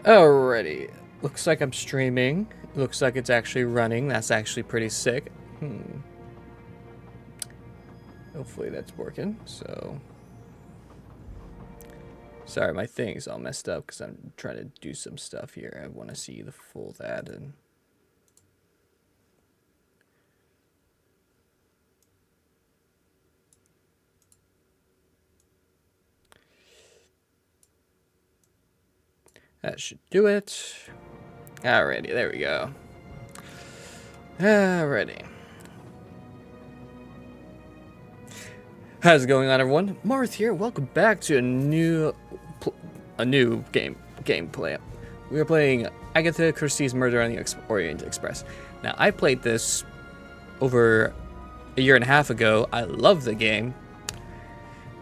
Alrighty. Looks like I'm streaming. Looks like it's actually running. That's actually pretty sick. Hopefully that's working. So, sorry, my thing's all messed up because I'm trying to do some stuff here. I want to see the full that and. That should do it. Alrighty, there we go. Alrighty. How's it going on, everyone? Marth here. Welcome back to a new gameplay. We are playing Agatha Christie's Murder on the Orient Express. Now, I played this over a year and a half ago. I love the game.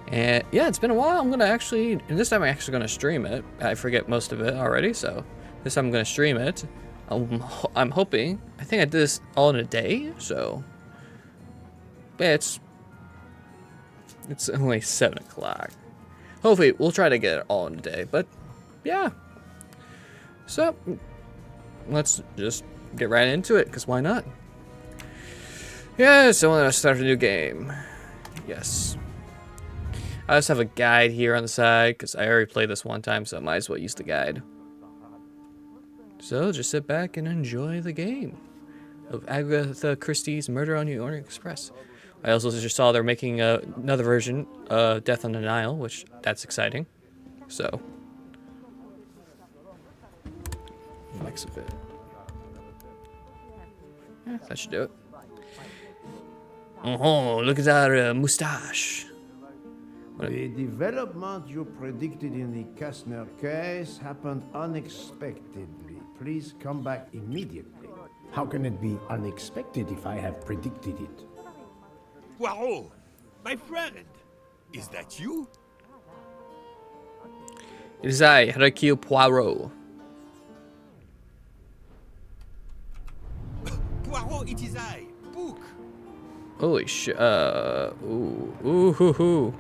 And yeah, it's been a while. And this time I'm actually going to stream it. I forget most of it already, so this time I'm going to stream it. I'm hoping. I think I did this all in a day, so yeah, it's only 7 o'clock. Hopefully, we'll try to get it all in a day, but yeah. So, let's just get right into it, because why not? Yeah, so I want to start a new game. Yes. I just have a guide here on the side, because I already played this one time, so I might as well use the guide. So, just sit back and enjoy the game of Agatha Christie's Murder on the Orient Express. I also just saw they're making another version, Death on the Nile, which that's exciting. So, mix a bit. Yeah, that should do it. Oh, look at that mustache. The development you predicted in the Kastner case happened unexpectedly. Please come back immediately. How can it be unexpected if I have predicted it? Poirot, my friend, is that you? It is I, Hercule Poirot. Poirot, it is I, Book. Holy shit, ooh, hoo, hoo.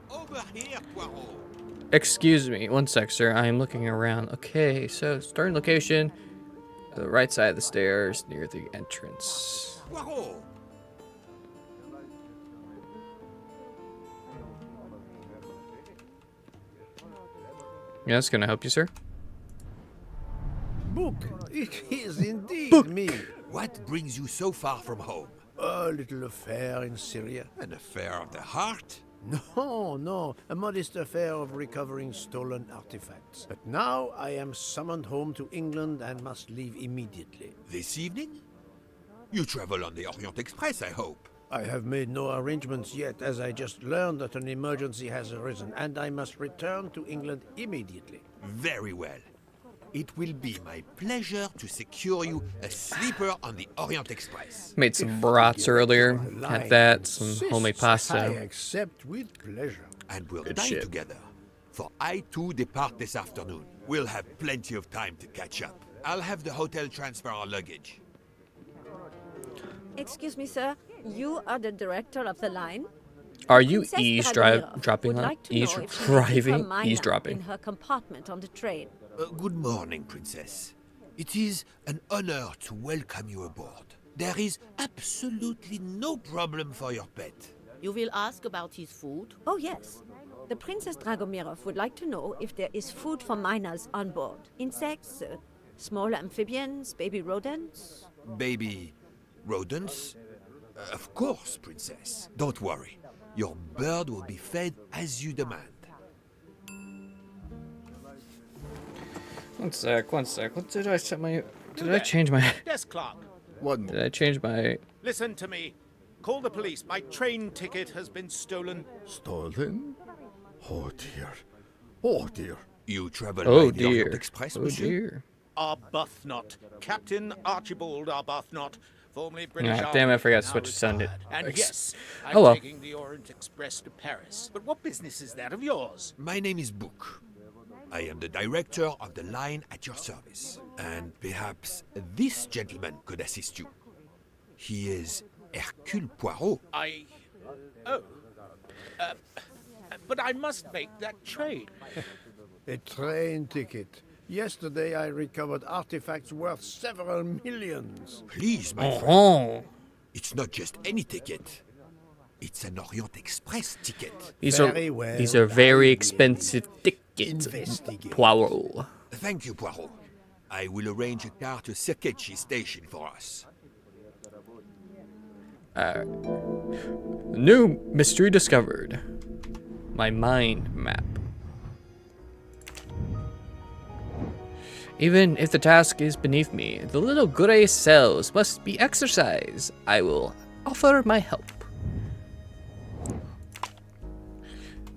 Over here, Poirot. Excuse me, one sec, sir. I am looking around. Okay, so starting location, the right side of the stairs near the entrance. Poirot. Yeah, that's gonna help you, sir. Book, it is indeed Book. me. What brings you so far from home? A little affair in Syria. An affair of the heart? No, a modest affair of recovering stolen artifacts. But now I am summoned home to England and must leave immediately. This evening? You travel on the Orient Express, I hope. I have made no arrangements yet, as I just learned that an emergency has arisen, and I must return to England immediately. Very well. It will be my pleasure to secure you a sleeper on the Orient Express. Made some brats earlier. Had that, some homemade I pasta. accept with pleasure. And we'll Good dine shit. together. For I too depart this afternoon. We'll have plenty of time to catch up. I'll have the hotel transfer our luggage. Excuse me, sir. You are the director of the line? Are you Princess eavesdropping Dragomirov would on like to know if she can keep her driving? minor Eavesdropping. in her compartment on the train. Good morning, Princess. It is an honor to welcome you aboard. There is absolutely no problem for your pet. You will ask about his food? Oh, yes. The Princess Dragomirov would like to know if there is food for minors on board. Insects, small amphibians, baby rodents. Baby rodents? Of course, Princess. Don't worry. Your bird will be fed as you demand. One sec. What did I set my... Did I change my... Desk clerk, Did I change my... listen to me. Call the police. My train ticket has been stolen. Stolen? Oh dear. Oh dear. You travel Oh by the Orient dear. Express, Oh monsieur? dear. Arbuthnot. Captain Archibald Arbuthnot, formerly British Ah, damn, I Army, forgot to now switch to sound it. retired. And yes, I'm Oh, well. taking the Orient Express to Paris. But what business is that of yours? My name is Book. I am the director of the line at your service. And perhaps this gentleman could assist you. He is Hercule Poirot. I But I must make that train. A train ticket. Yesterday I recovered artifacts worth several millions. Please, my friend. Oh, It's not just any ticket. It's an Orient Express ticket. these Very are well, these are very I will expensive tickets, investigate. Poirot. Thank you, Poirot. I will arrange a car to Circeci station for us. New mystery discovered. My mind map. Even if the task is beneath me, the little gray cells must be exercised. I will offer my help.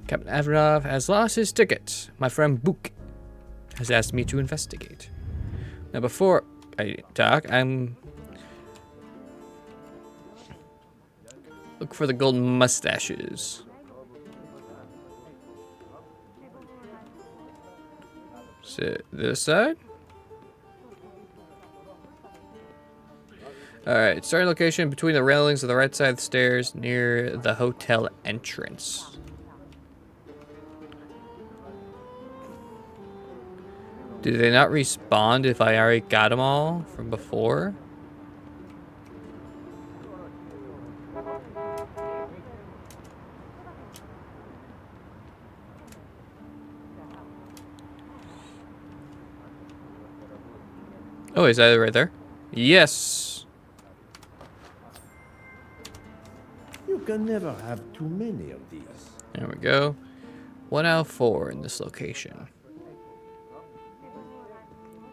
Captain Avranov has lost his ticket. My friend Book has asked me to investigate. Now, before I talk, look for the golden mustaches. Sit this side. Alright, starting location between the railings of the right side of the stairs near the hotel entrance. Do they not respond if I already got them all from before? Oh, is that right there? Yes. You can never have too many of these. There we go. 1 out of 4 in this location.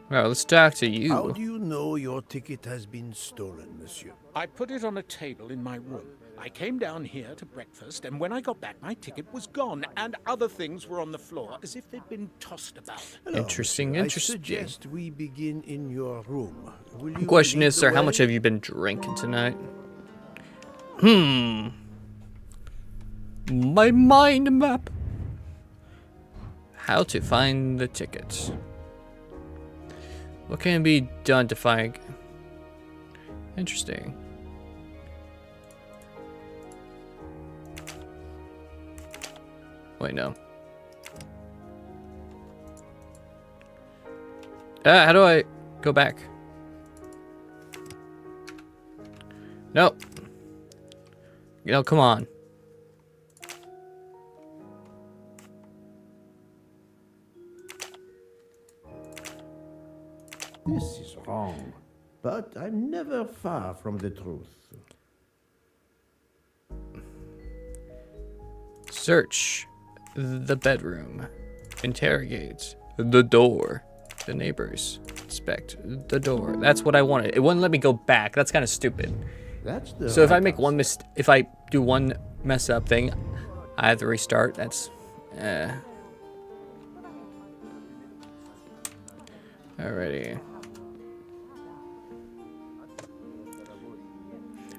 Well, let's talk to you. How do you know your ticket has been stolen, monsieur? I put it on a table in my room. I came down here to breakfast, and when I got back, my ticket was gone, and other things were on the floor as if they'd been tossed about. Hello, Interesting, monsieur. interesting. I suggest we begin in your room. Will The you question lead is, the sir, how way? much have you been drinking tonight? My mind map. How to find the tickets. What can be done to find? Interesting. Wait, no. How do I go back? No. You know, come on. This is wrong, but I'm never far from the truth. Search the bedroom. Interrogate the door. The neighbors. Inspect the door. That's what I wanted. It wouldn't let me go back. That's kind of stupid. That's the So if I right make one if I do one mess up thing, I have to restart. That's Alrighty.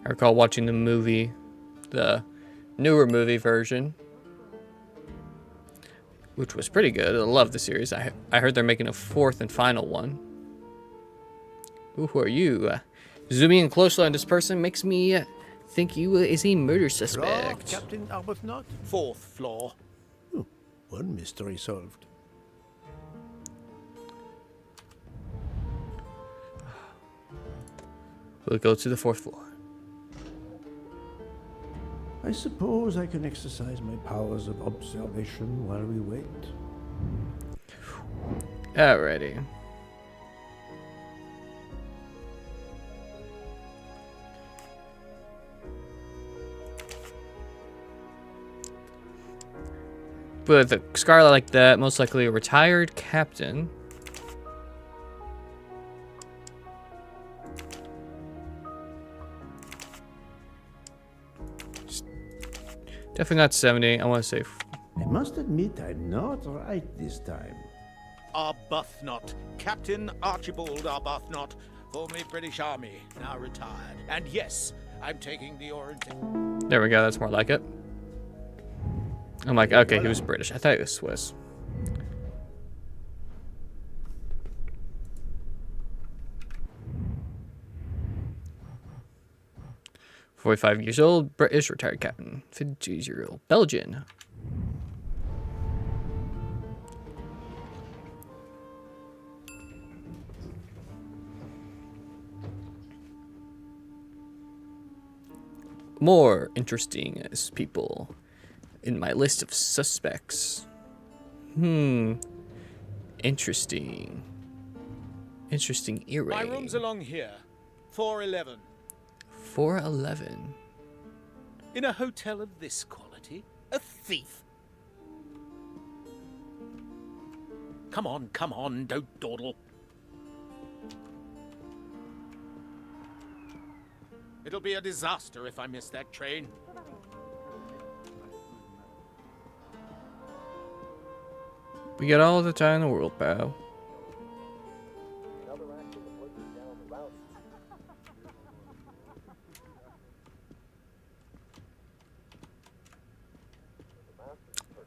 I recall watching the movie, the newer movie version, which was pretty good. I love the series. I heard they're making a 4th and final one. Who are you? Zooming in closely on this person makes me think you is a murder floor, suspect. Captain Arbuthnot. 4th floor. One mystery solved. We'll go to the 4th floor. I suppose I can exercise my powers of observation while we wait. Alrighty. With a scarlet like that, most likely a retired captain. Definitely not 70. I want to say. I must admit I'm not right this time. Arbuthnot. Captain Archibald Arbuthnot, formerly British Army, now retired. And yes, I'm taking the Orient. There we go. That's more like it. I'm like, okay, he was British. I thought he was Swiss. 45 years old, British retired captain. 52-year-old Belgian. More interesting as people in my list of suspects. Interesting. Interesting array. My room's along here. 411. 411. In a hotel of this quality? A thief? Come on, don't dawdle. It'll be a disaster if I miss that train. We got all the time in the world, pal.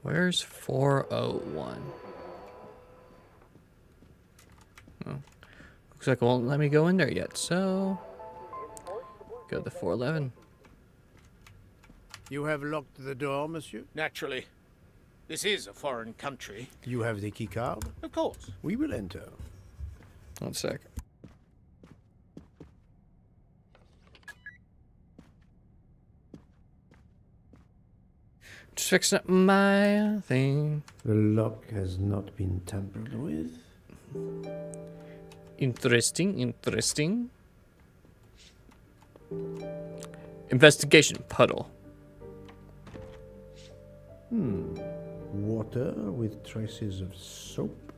Where's 401? Oh. Looks like it won't let me go in there yet, so go to 411. You have locked the door, monsieur? Naturally. This is a foreign country. You have the key card? Of course. We will enter. 1 sec. Just fixing up my thing. The lock has not been tampered with. Interesting, interesting. Investigation puddle. Water with traces of soap.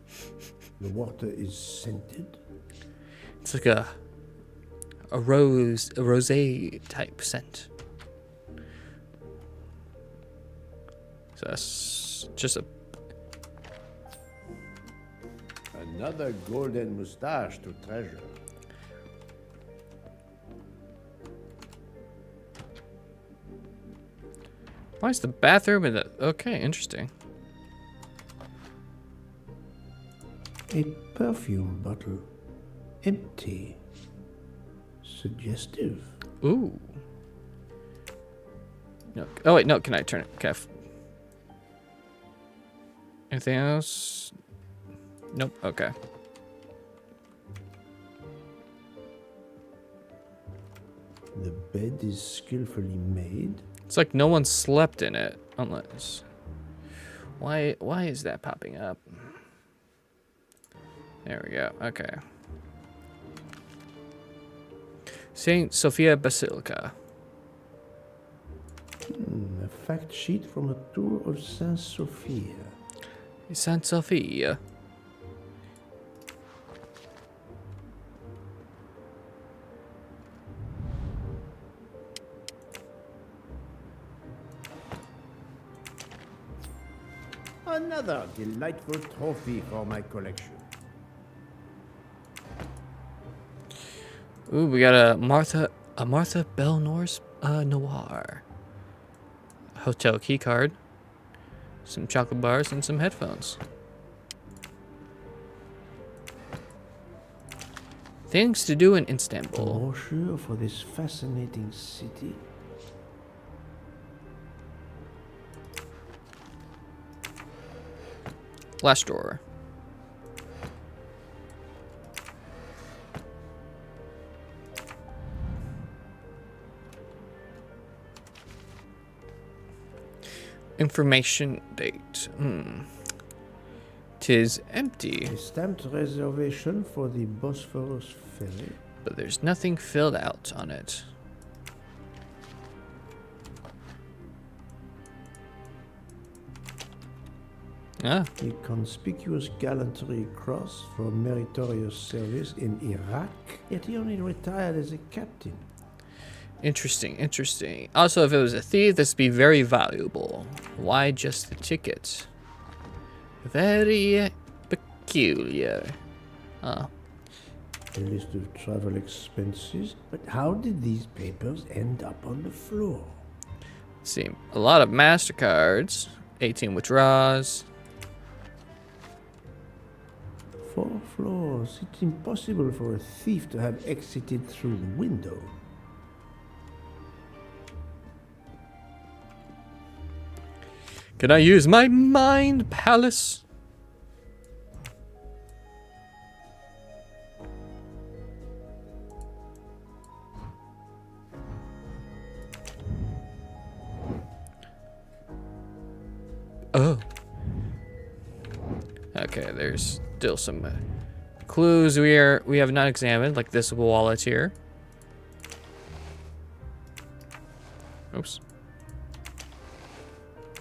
The water is scented. It's like a rosé type scent. So that's just a Another golden moustache to treasure. Why is the bathroom in the... Okay, interesting. A perfume bottle. Empty. Suggestive. Ooh. No. Oh wait, no. Can I turn it? Kef. Anything else? Nope. Okay. The bed is skillfully made. It's like no one slept in it, unless. Why is that popping up? There we go. Okay. Saint Sophia Basilica. A fact sheet from a tour of Saint Sophia. Saint Sophia. Another delightful trophy for my collection. Ooh, we got a Martha Belnoir's Noir. Hotel key card. Some chocolate bars and some headphones. Things to do in A Istanbul. brochure for this fascinating city. Last drawer. Information date. Tis empty, A stamped reservation for the Bosphorus ferry. but there's nothing filled out on it. Ah, A conspicuous gallantry cross for meritorious service in Iraq. Yet he only retired as a captain. interesting, interesting. Also, if it was a thief, this would be very valuable. Why just the ticket? Very peculiar. Ah, A list of travel expenses. But how did these papers end up on the floor? see, a lot of MasterCards, 18 withdraws. 4 floors. It's impossible for a thief to have exited through the window. Can I use my mind palace? Oh. Okay, there's still some clues we have not examined, like this wallet here. Oops.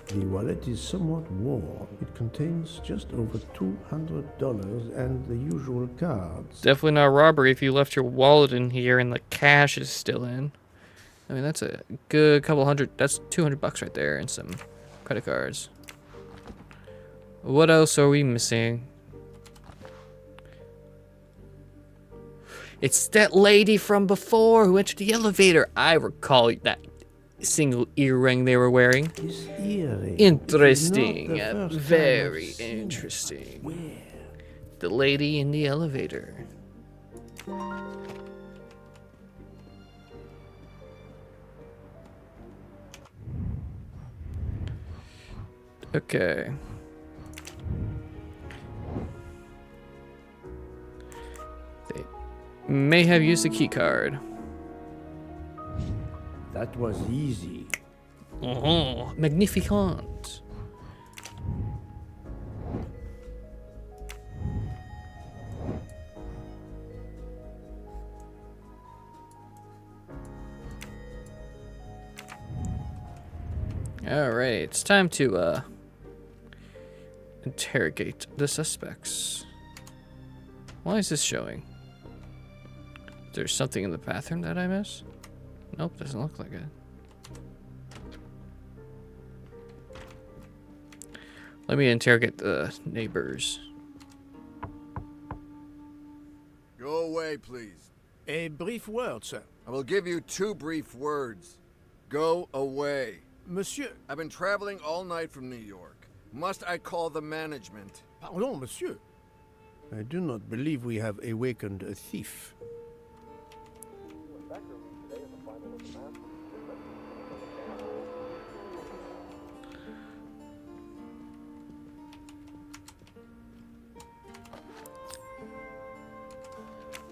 The wallet is somewhat worn. It contains just over $200 and the usual cards. Definitely not a robbery if you left your wallet in here and the cash is still in. I mean, that's a good couple hundred. That's $200 right there and some credit cards. What else are we missing? It's that lady from before who entered the elevator. I recall that single earring they were wearing. This earring. Interesting. is not the first time Very I've seen it. interesting. Where? The lady in the elevator. Okay. They may have used the key card. That was easy. Oh, magnificent. Alright, it's time to interrogate the suspects. Why is this showing? There's something in the bathroom that I miss? Nope, doesn't look like it. Let me interrogate the neighbors. Go away, please. A brief word, sir. I will give you 2 brief words. Go away. Monsieur. I've been traveling all night from New York. Must I call the management? Pardon, monsieur. I do not believe we have awakened a thief.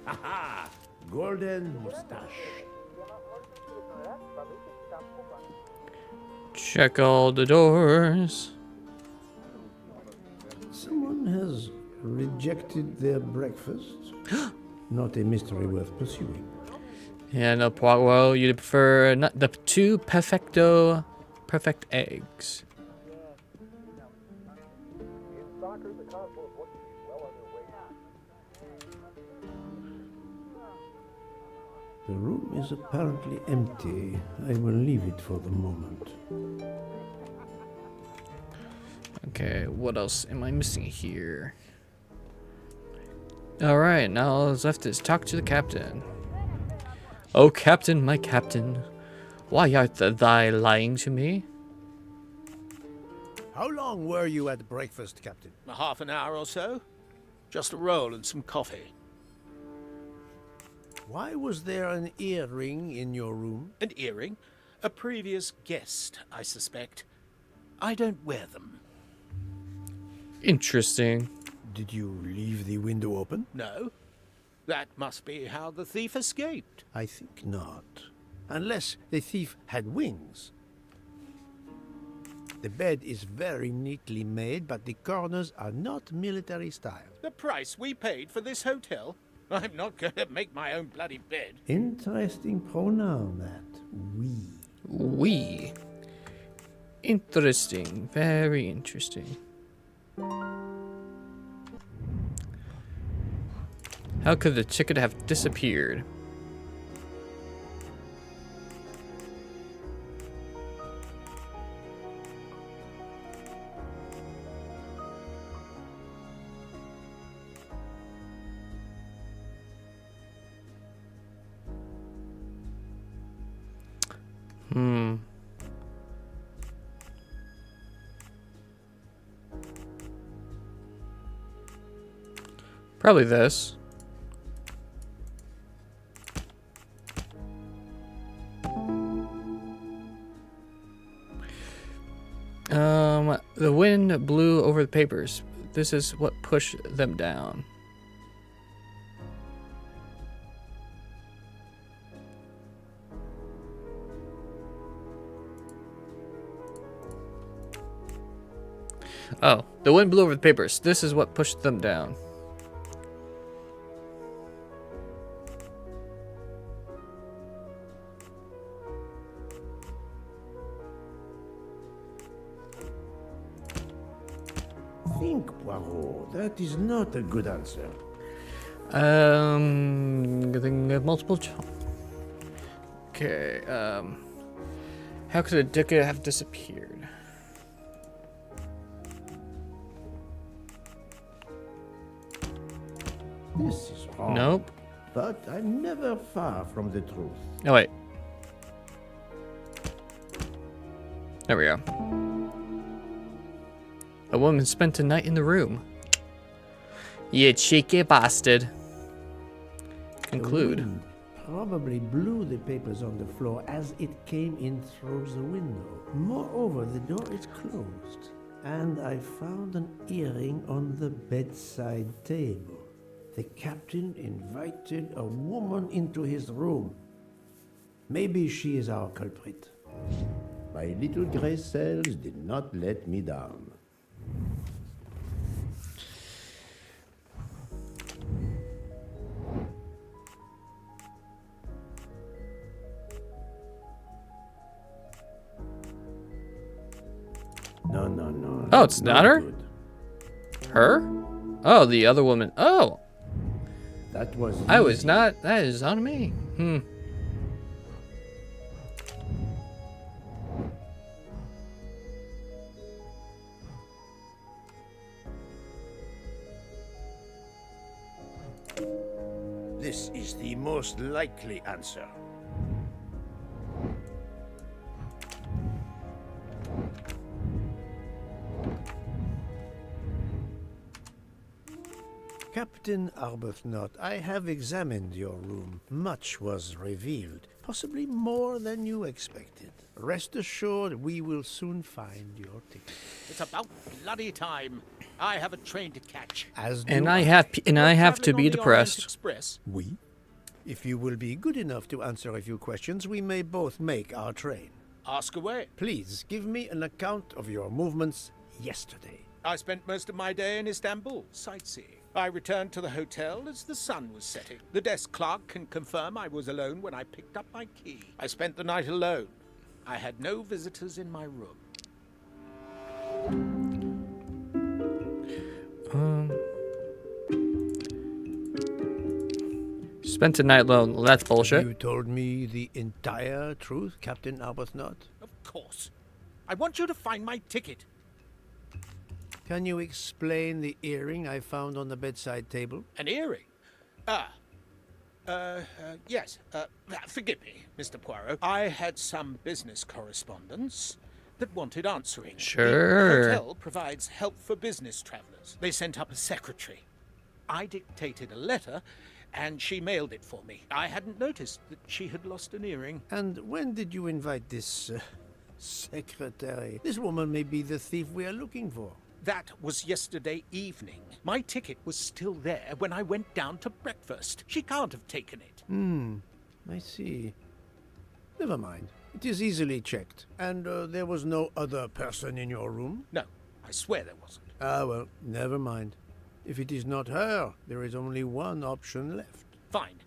Aha! Golden mustache. Check all the doors. Someone has rejected their breakfast. Not a mystery worth pursuing. And a well, you'd prefer not the 2 perfect eggs. The room is apparently empty. I will leave it for the moment. Okay, what else am I missing here? Alright, now all that's left is talk to the captain. Oh, captain, my captain. Why art thou lying to me? How long were you at breakfast, Captain? Half an hour or so. Just a roll and some coffee. Why was there an earring in your room? An earring? A previous guest, I suspect. I don't wear them. Interesting. Did you leave the window open? No. That must be how the thief escaped. I think not. Unless the thief had wings. The bed is very neatly made, but the corners are not military style. The price we paid for this hotel? I'm not going to make my own bloody bed. Interesting pronoun, that. We. We. Interesting. Very interesting. How could the ticket have disappeared? Probably this. The wind blew over the papers. This is what pushed them down. Oh, the wind blew over the papers. This is what pushed them down. Think, Poirot. That is not a good answer. Good thing multiple. Okay. How could a ticket have disappeared? This is wrong. Nope. But I'm never far from the truth. Oh wait. There we go. A woman spent a night in the room. You cheeky bastard. Conclude. The wind probably blew the papers on the floor as it came in through the window. Moreover, the door is closed. And I found an earring on the bedside table. The captain invited a woman into his room. Maybe she is our culprit. My little gray cells did not let me down. No. Oh, it's not her? Good. Her? Oh, the other woman. Oh, That was I was easy. not. That is on me. This is the most likely answer. Captain Arbuthnot, I have examined your room. Much was revealed, possibly more than you expected. Rest assured, we will soon find your ticket. It's about bloody time. I have a train to catch. As do And I have to Traveling be on the Orient depressed. Express. We? If you will be good enough to answer a few questions, we may both make our train. Ask away. Please give me an account of your movements yesterday. I spent most of my day in Istanbul, sightseeing. I returned to the hotel as the sun was setting. The desk clerk can confirm I was alone when I picked up my key. I spent the night alone. I had no visitors in my room. Spent a night alone. Well, that's bullshit. You told me the entire truth, Captain Arbuthnot? Of course. I want you to find my ticket. Can you explain the earring I found on the bedside table? An earring? Yes. Forgive me, Mr. Poirot. I had some business correspondence that wanted answering. Sure. The hotel provides help for business travelers. They sent up a secretary. I dictated a letter, and she mailed it for me. I hadn't noticed that she had lost an earring. And when did you invite this secretary? This woman may be the thief we are looking for. That was yesterday evening. My ticket was still there when I went down to breakfast. She can't have taken it. I see. Never mind. It is easily checked. And there was no other person in your room? No, I swear there wasn't. Ah, well, never mind. If it is not her, there is only one option left. Fine.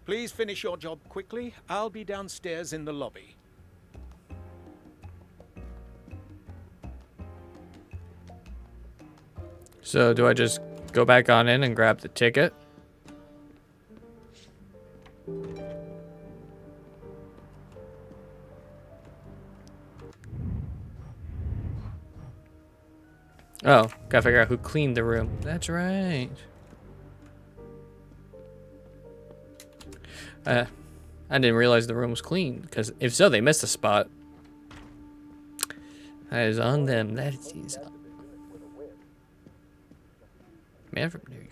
Please finish your job quickly. I'll be downstairs in the lobby. So do I just go back on in and grab the ticket? Oh, gotta figure out who cleaned the room. That's right. I didn't realize the room was clean, because if so, they missed a spot. That is on them. That is on. Man from New York.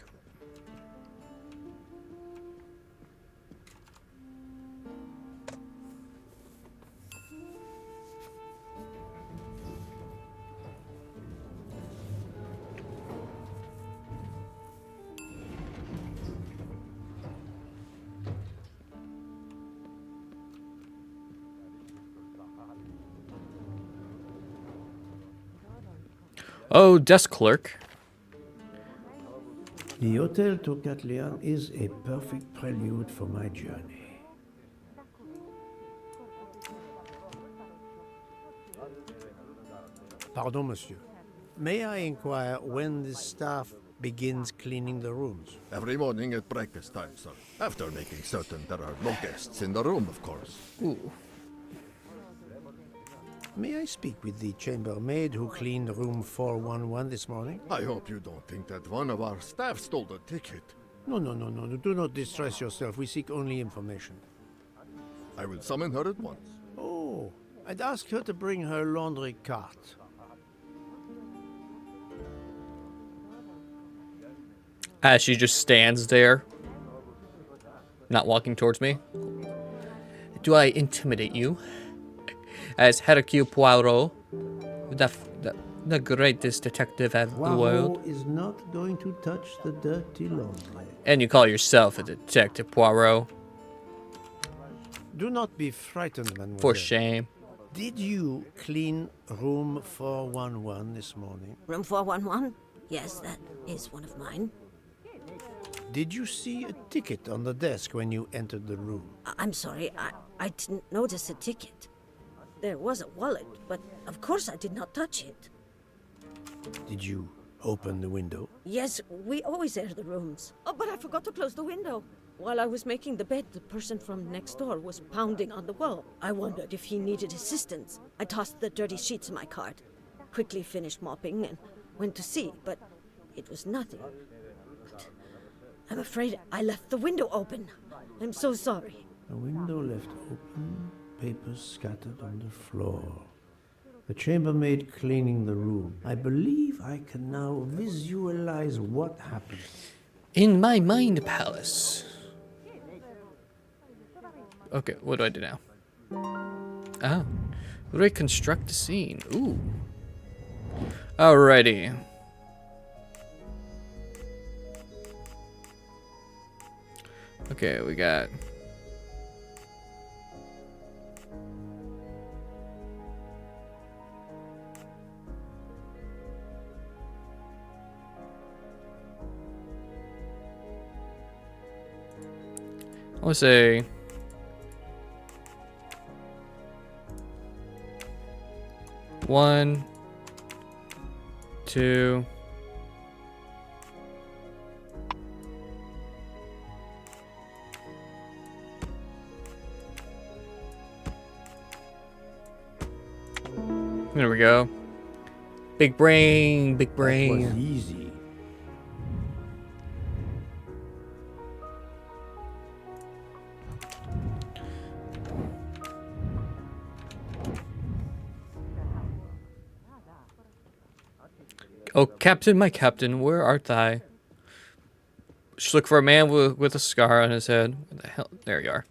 Oh, desk clerk. The Hotel Tocatlian is a perfect prelude for my journey. Pardon, monsieur. May I inquire when the staff begins cleaning the rooms? Every morning at breakfast time, sir. After making certain there are no guests in the room, of course. Ooh. May I speak with the chambermaid who cleaned room 411 this morning? I hope you don't think that one of our staff stole the ticket. No. Do not distress yourself. We seek only information. I will summon her at once. Oh, I'd ask her to bring her laundry cart. As she just stands there, not walking towards me. Do I intimidate you? As Hercule Poirot, the greatest detective of the world. Poirot is not going to touch the dirty laundry. And you call yourself a detective, Poirot. Do not be frightened, mademoiselle. For shame. Did you clean room 411 this morning? Room 411? Yes, that is one of mine. Did you see a ticket on the desk when you entered the room? I'm sorry, I didn't notice a ticket. There was a wallet, but of course I did not touch it. Did you open the window? Yes, we always air the rooms. Oh, but I forgot to close the window. While I was making the bed, the person from next door was pounding on the wall. I wondered if he needed assistance. I tossed the dirty sheets in my cart, quickly finished mopping, and went to see, but it was nothing. But I'm afraid I left the window open. I'm so sorry. The window left open, papers scattered on the floor. The chambermaid cleaning the room. I believe I can now visualize what happened. In my mind palace. Okay, what do I do now? Oh. Reconstruct the scene. Ooh. Alrighty. Okay, we got... I want to say... One, two... There we go. Big brain, big That brain. was easy. Oh, Captain, my Captain, where art thou? Just look for a man with a scar on his head. What the hell? There you are.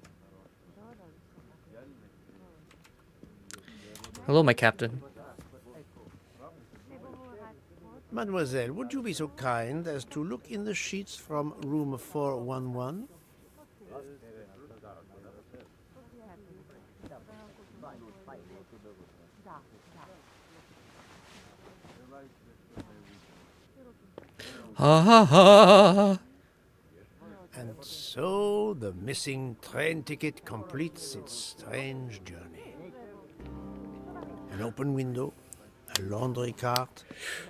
Hello, my Captain. Mademoiselle, would you be so kind as to look in the sheets from room 411? Ha ha ha! And so the missing train ticket completes its strange journey. An open window, a laundry cart,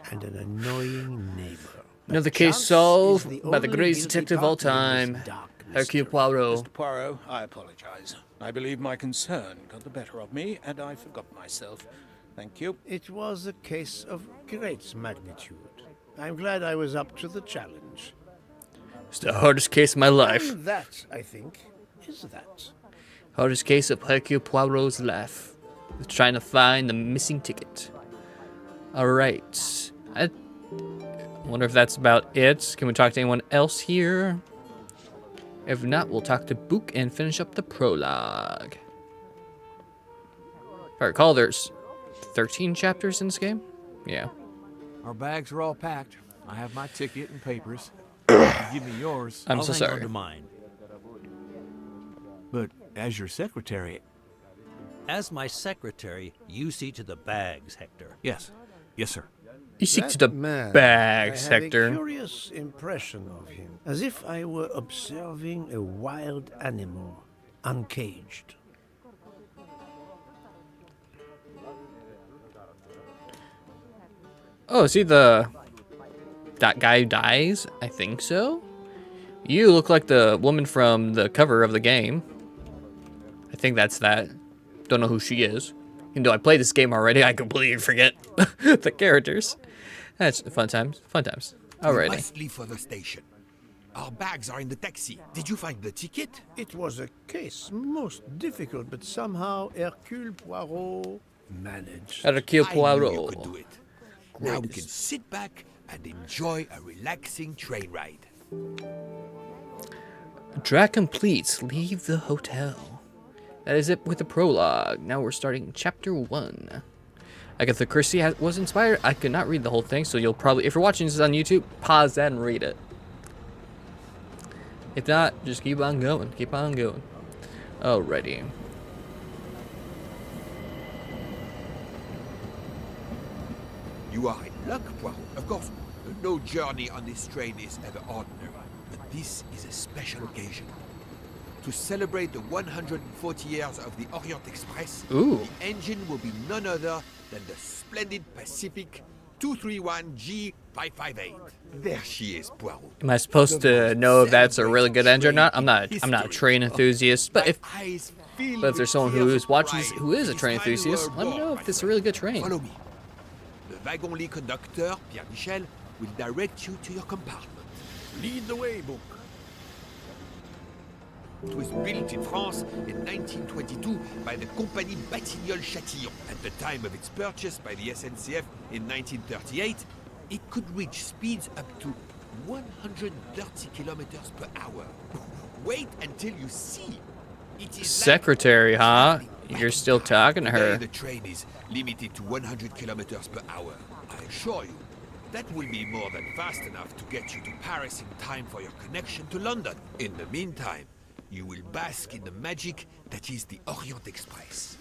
and an annoying neighbor. Another But case chance solved is the by the only greatest guilty detective of all party in time, this dark Hercule mystery. Poirot. Mr. Poirot, I apologize. I believe my concern got the better of me, and I forgot myself. Thank you. It was a case of great magnitude. I'm glad I was up to the challenge. It's the hardest case of my life. And that, I think, is that. Hardest case of Hercule Poirot's life. Trying to find the missing ticket. Alright. I wonder if that's about it. Can we talk to anyone else here? If not, we'll talk to Book and finish up the prologue. If I recall, there's 13 chapters in this game? Yeah. Our bags are all packed. I have my ticket and papers. Give me yours. I'm I'll so hang sorry. on to mine. But as your secretary... As my secretary, you see to the bags, Hector. Yes. Yes, sir. You seek That to the man, bags, I have Hector. a curious impression of him, as if I were observing a wild animal, uncaged. Oh, is he that guy who dies? I think so. You look like the woman from the cover of the game. I think that's that. Don't know who she is. Even though I played this game already, I completely forget the characters. That's fun times. Fun times. We Alrighty. must leave for the station. Our bags are in the taxi. Did you find the ticket? It was a case most difficult, but somehow Hercule Poirot managed. Hercule I knew you could Poirot. do it. Now we can sit back and enjoy a relaxing train ride. Track complete. Leave the hotel. That is it with the prologue. Now we're starting chapter 1. Agatha Christie was inspired. I could not read the whole thing, so you'll probably, if you're watching this on YouTube, pause that and read it. If not, just keep on going. Keep on going. Alrighty. You are in luck, Poirot. Of course, no journey on this train is ever ordinary, but this is a special occasion. To celebrate the 140 years of the Orient Express, Ooh. the engine will be none other than the splendid Pacific 231G558. There she is, Poirot. Am I supposed to know if that's a really good engine or not? I'm not a train enthusiast, but if there's someone who is watching this who is a train enthusiast, let me know if it's a really good train. Follow me. The wagon-lit conductor, Pierre Michel, will direct you to your compartment. Lead the way, Book. It was built in France in 1922 by the Compagnie Batignolles-Châtillon. At the time of its purchase by the SNCF in 1938, it could reach speeds up to 130 kilometers per hour. Wait until you see. It is Secretary, huh? You're still talking to Today, her. the train is limited to 100 kilometers per hour. I assure you, that will be more than fast enough to get you to Paris in time for your connection to London. In the meantime, you will bask in the magic that is the Orient Express.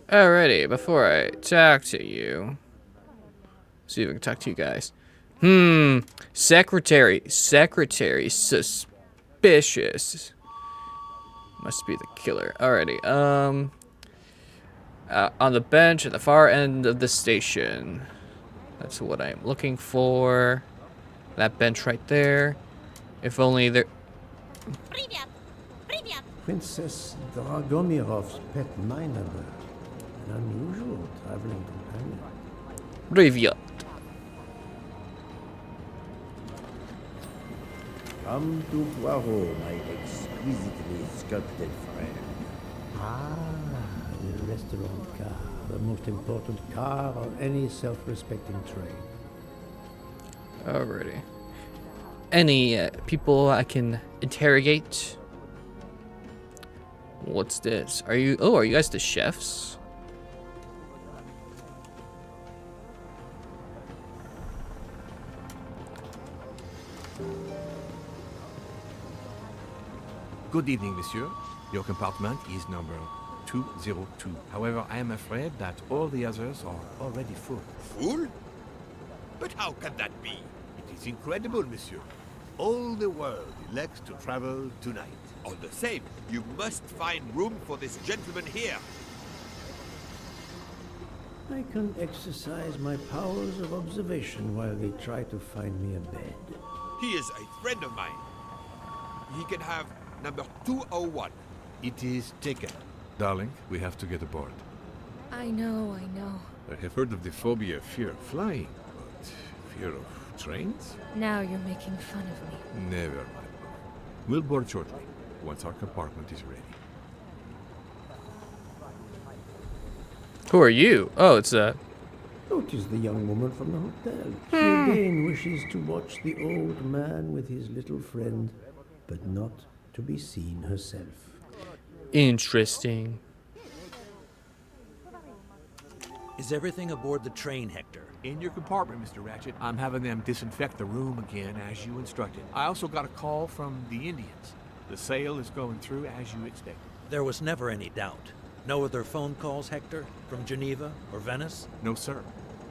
Alrighty, before I talk to you, see if I can talk to you guys. Secretary, suspicious. Must be the killer. Alrighty, on the bench at the far end of the station. That's what I'm looking for. That bench right there. If only there... Princess Dragomirov's pet myna bird. An unusual traveling companion. Riviera. Come to Poirot, my exquisitely sculpted friend. Ah, the restaurant car. The most important car on any self-respecting train. Alrighty. Any people I can interrogate? What's this? Are you guys the chefs? Good evening, monsieur. Your compartment is number 202. However, I am afraid that all the others are already full. Fool? But how can that be? It is incredible, monsieur. All the world elects to travel tonight. All the same, you must find room for this gentleman here. I can exercise my powers of observation while they try to find me a bed. He is a friend of mine. He can have number 201. It is taken. Darling, we have to get aboard. I know. I have heard of the phobia of fear of flying, but fear of trains? Now you're making fun of me. Never mind. We'll board shortly, once our compartment is ready. Who are you? Oh, it's Notice the young woman from the hotel. She again wishes to watch the old man with his little friend, but not to be seen herself. interesting. Is everything aboard the train, Hector? In your compartment, Mr. Ratchet. I'm having them disinfect the room again as you instructed. I also got a call from the Indians. The sale is going through as you expected. There was never any doubt. No other phone calls, Hector? From Geneva or Venice? No, sir.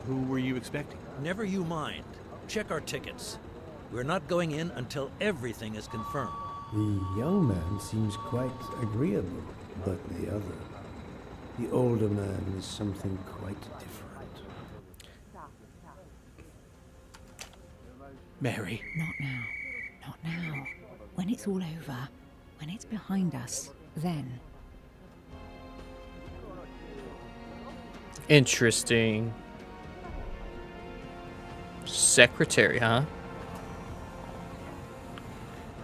Who were you expecting? Never you mind. Check our tickets. We're not going in until everything is confirmed. The young man seems quite agreeable, but the older man is something quite different. Mary. Not now. Not now. When it's all over, when it's behind us, then. Interesting. Secretary, huh?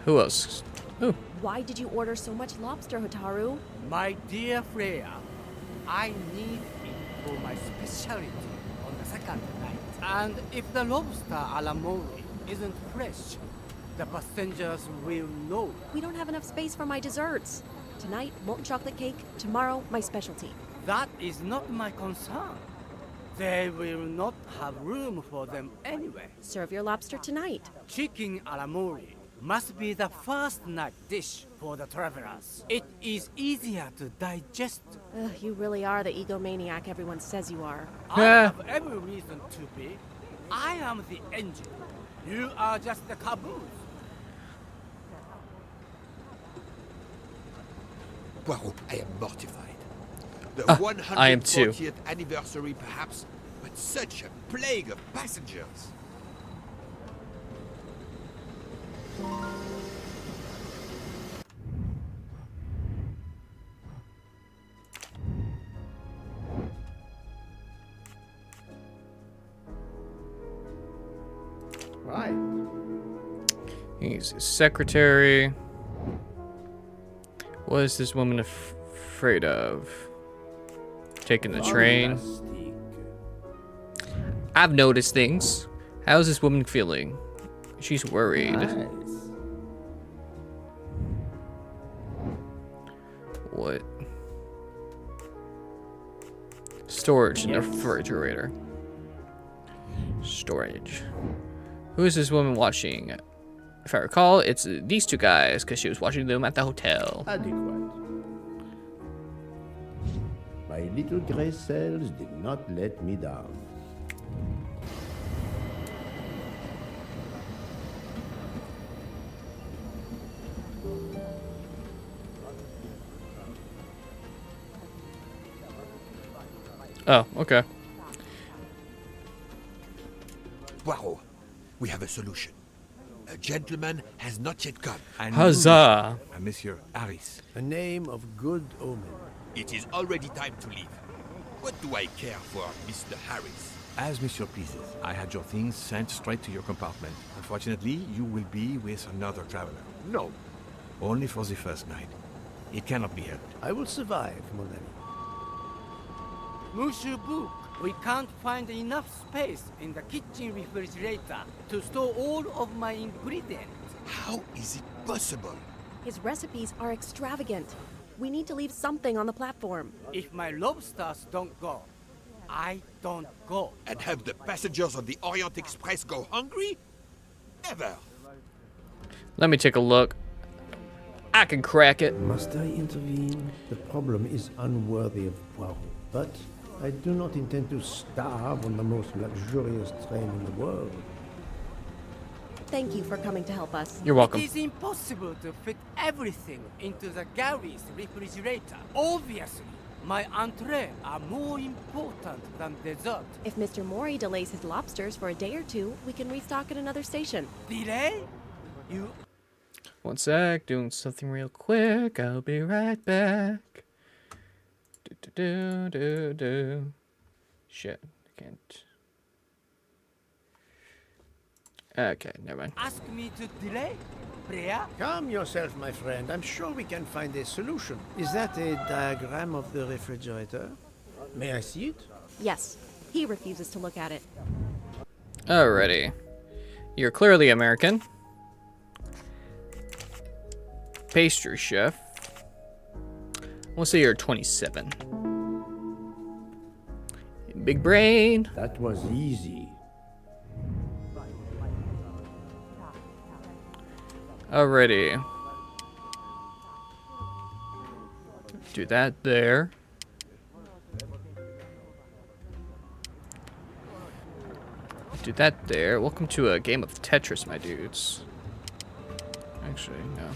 Who else? Ooh. Why did you order so much lobster, Hotaru? My dear Freya, I need it for my specialty on the second night. And if the lobster a la mori isn't fresh, the passengers will know. We don't have enough space for my desserts. Tonight, molten chocolate cake. Tomorrow, my specialty. That is not my concern. They will not have room for them anyway. Serve your lobster tonight. Chicken a la mori must be the first night dish for the travelers. It is easier to digest. Ugh, you really are the egomaniac everyone says you are. I have every reason to be. I am the engine. You are just the caboose. Poirot, I am mortified. The I am too. 140th anniversary, perhaps, but such a plague of passengers. Right. He's his secretary. What is this woman afraid of? Taking the train. I've noticed things. How's this woman feeling? She's worried. Nice. What? Storage in the refrigerator. Storage. Who is this woman watching? If I recall, it's these two guys, because she was watching them at the hotel. Adequate. My little gray cells did not let me down. Oh, okay. Poirot, we have a solution. A gentleman has not yet come. Huzzah! Monsieur Harris. A name of good omen. It is already time to leave. What do I care for Mr. Harris? As Monsieur pleases. I had your things sent straight to your compartment. Unfortunately, you will be with another traveler. No. Only for the first night. It cannot be helped. I will survive, mon ami. Monsieur Book, we can't find enough space in the kitchen refrigerator to store all of my ingredients. How is it possible? His recipes are extravagant. We need to leave something on the platform. If my lobsters don't go, I don't go. And have the passengers on the Orient Express go hungry? Never. Let me take a look. I can crack it. Must I intervene? The problem is unworthy of Poirot, but I do not intend to starve on the most luxurious train in the world. Thank you for coming to help us. You're welcome. It is impossible to fit everything into the Gary's refrigerator. Obviously, my entree are more important than dessert. If Mr. Mori delays his lobsters for a day or two, we can restock at another station. Delay? You... One sec, doing something real quick. I'll be right back. Do. Shit, I can't. Okay, never mind. Ask me to delay? Freya? Calm yourself, my friend. I'm sure we can find a solution. Is that a diagram of the refrigerator? May I see it? Yes. He refuses to look at it. Alrighty. You're clearly American. Pastry chef. We'll say you're 27. Big brain. That was easy. Alrighty. Do that there. do that there. Welcome to a game of Tetris, my dudes. Actually, no.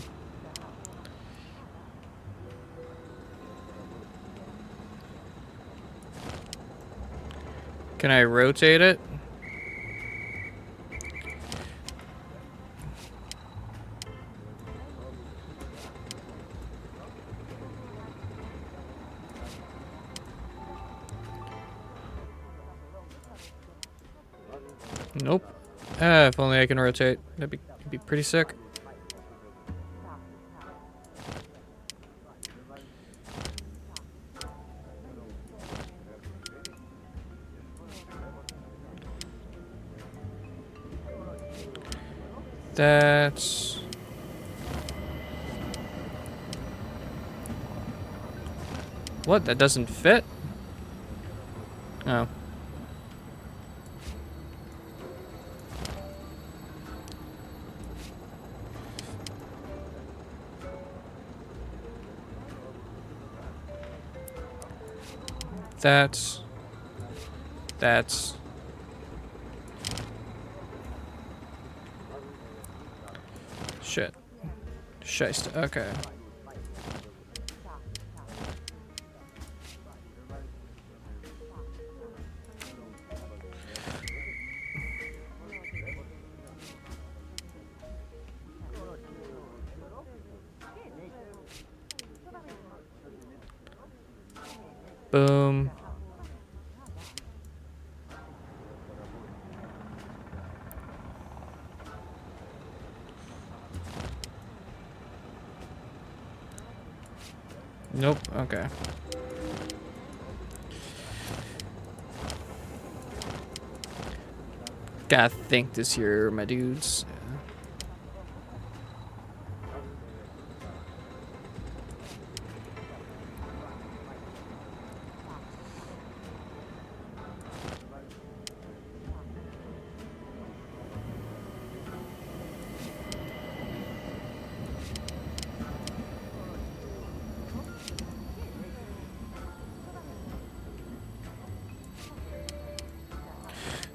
Can I rotate it? Nope. If only I can rotate. That'd be pretty sick. That's... What? That doesn't fit? Oh. That's... Shit. Scheisse. Okay. Boom. Nope, okay. Gotta think this year, my dudes.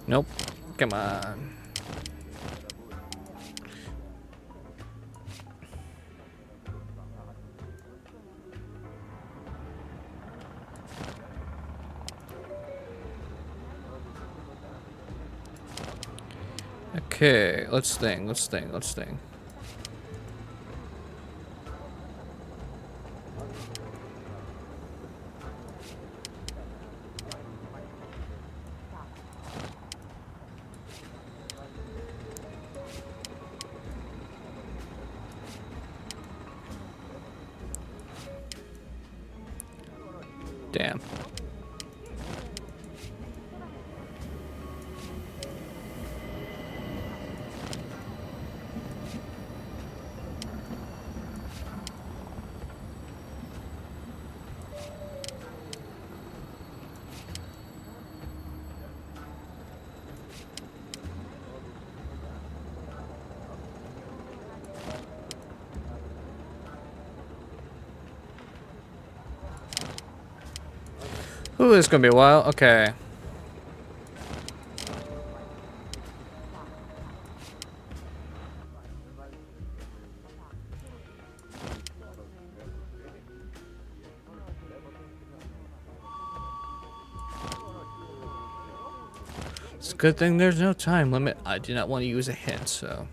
Nope. Come on. Okay, let's think. Damn. Ooh, this is gonna be a while. Okay. It's a good thing there's no time limit. I do not want to use a hint, so.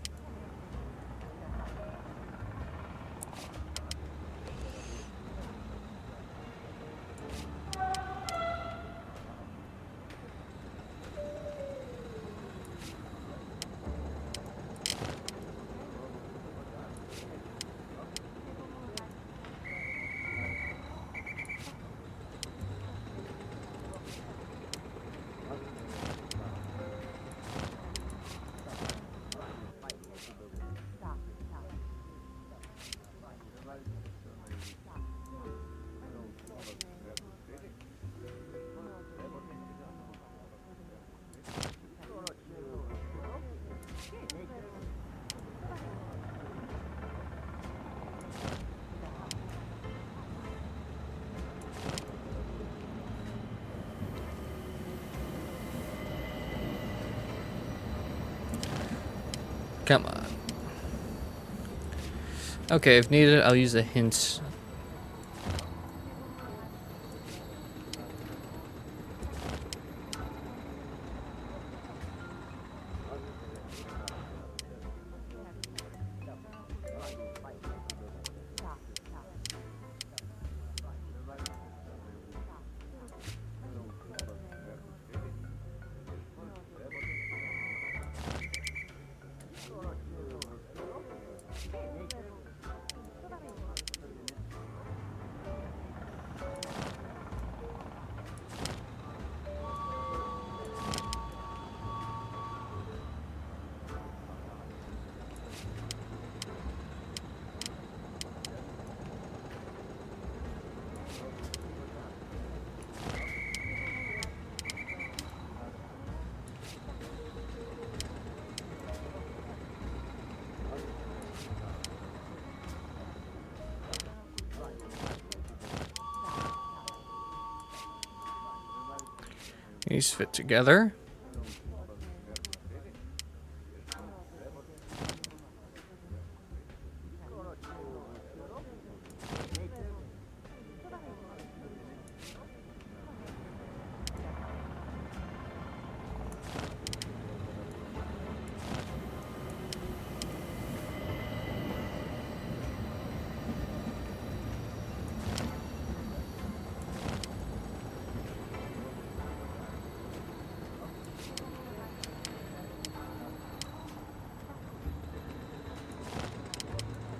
Come on. Okay, if needed, I'll use a hint. These fit together.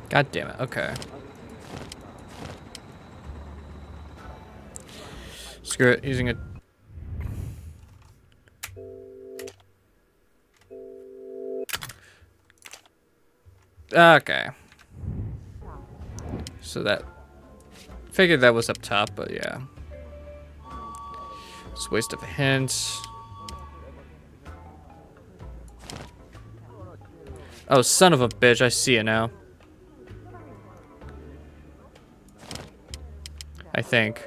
God damn it, okay. Screw it, using it. Okay. So that... Figured that was up top, but yeah. It's a waste of a hint. Oh, son of a bitch, I see it now. I think.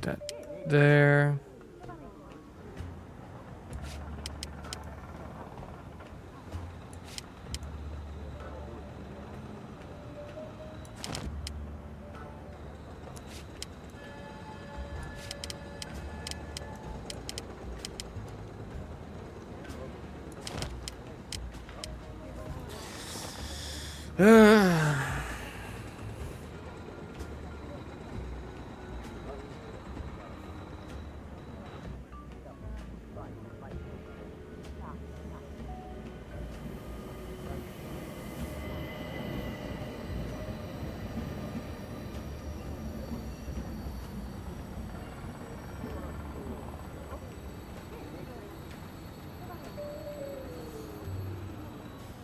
That there.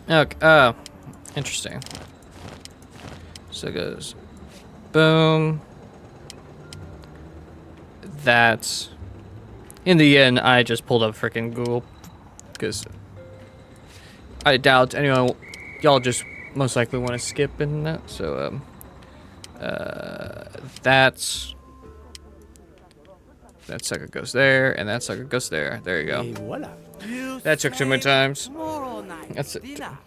Okay, oh, interesting. So it goes boom. That's... In the end, I just pulled up freaking Google because I doubt anyone, y'all just most likely want to skip in that. So, that's... That sucker goes there, and that sucker goes there. There you go. Et voilà. That took too many times. Tomorrow night, That's it. dinner.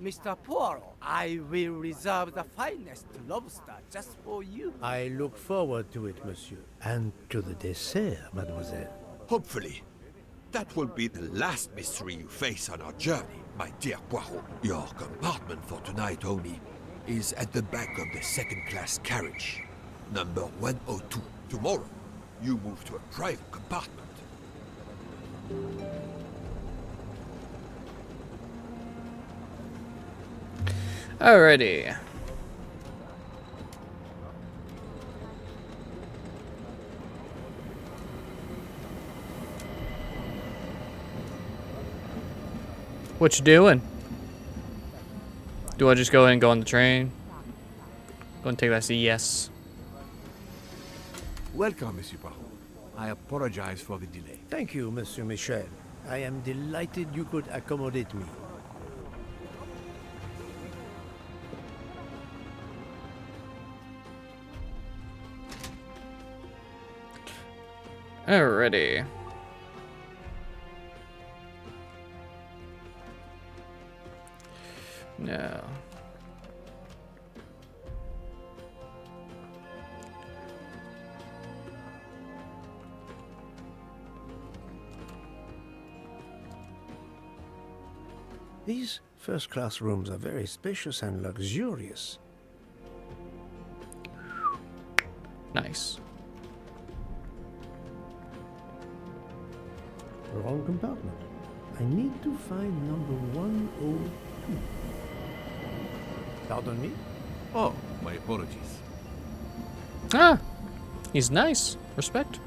Mr. Poirot, I will reserve the finest lobster just for you. I look forward to it, monsieur. And to the dessert, mademoiselle. Hopefully. That will be the last mystery you face on our journey, my dear Poirot. Your compartment for tonight, Oni, is at the back of the second-class carriage, number 102. Tomorrow, you move to a private compartment. Alrighty. What you doing? Do I just go ahead and go on the train? Go and take that as a yes. Welcome, Monsieur Poirot. I apologize for the delay. Thank you, Monsieur Michel. I am delighted you could accommodate me. Alrighty. No. These first-class rooms are very spacious and luxurious. Nice. Wrong compartment. I need to find number 102. Pardon me? Oh, my apologies. Ah, he's nice. Respect.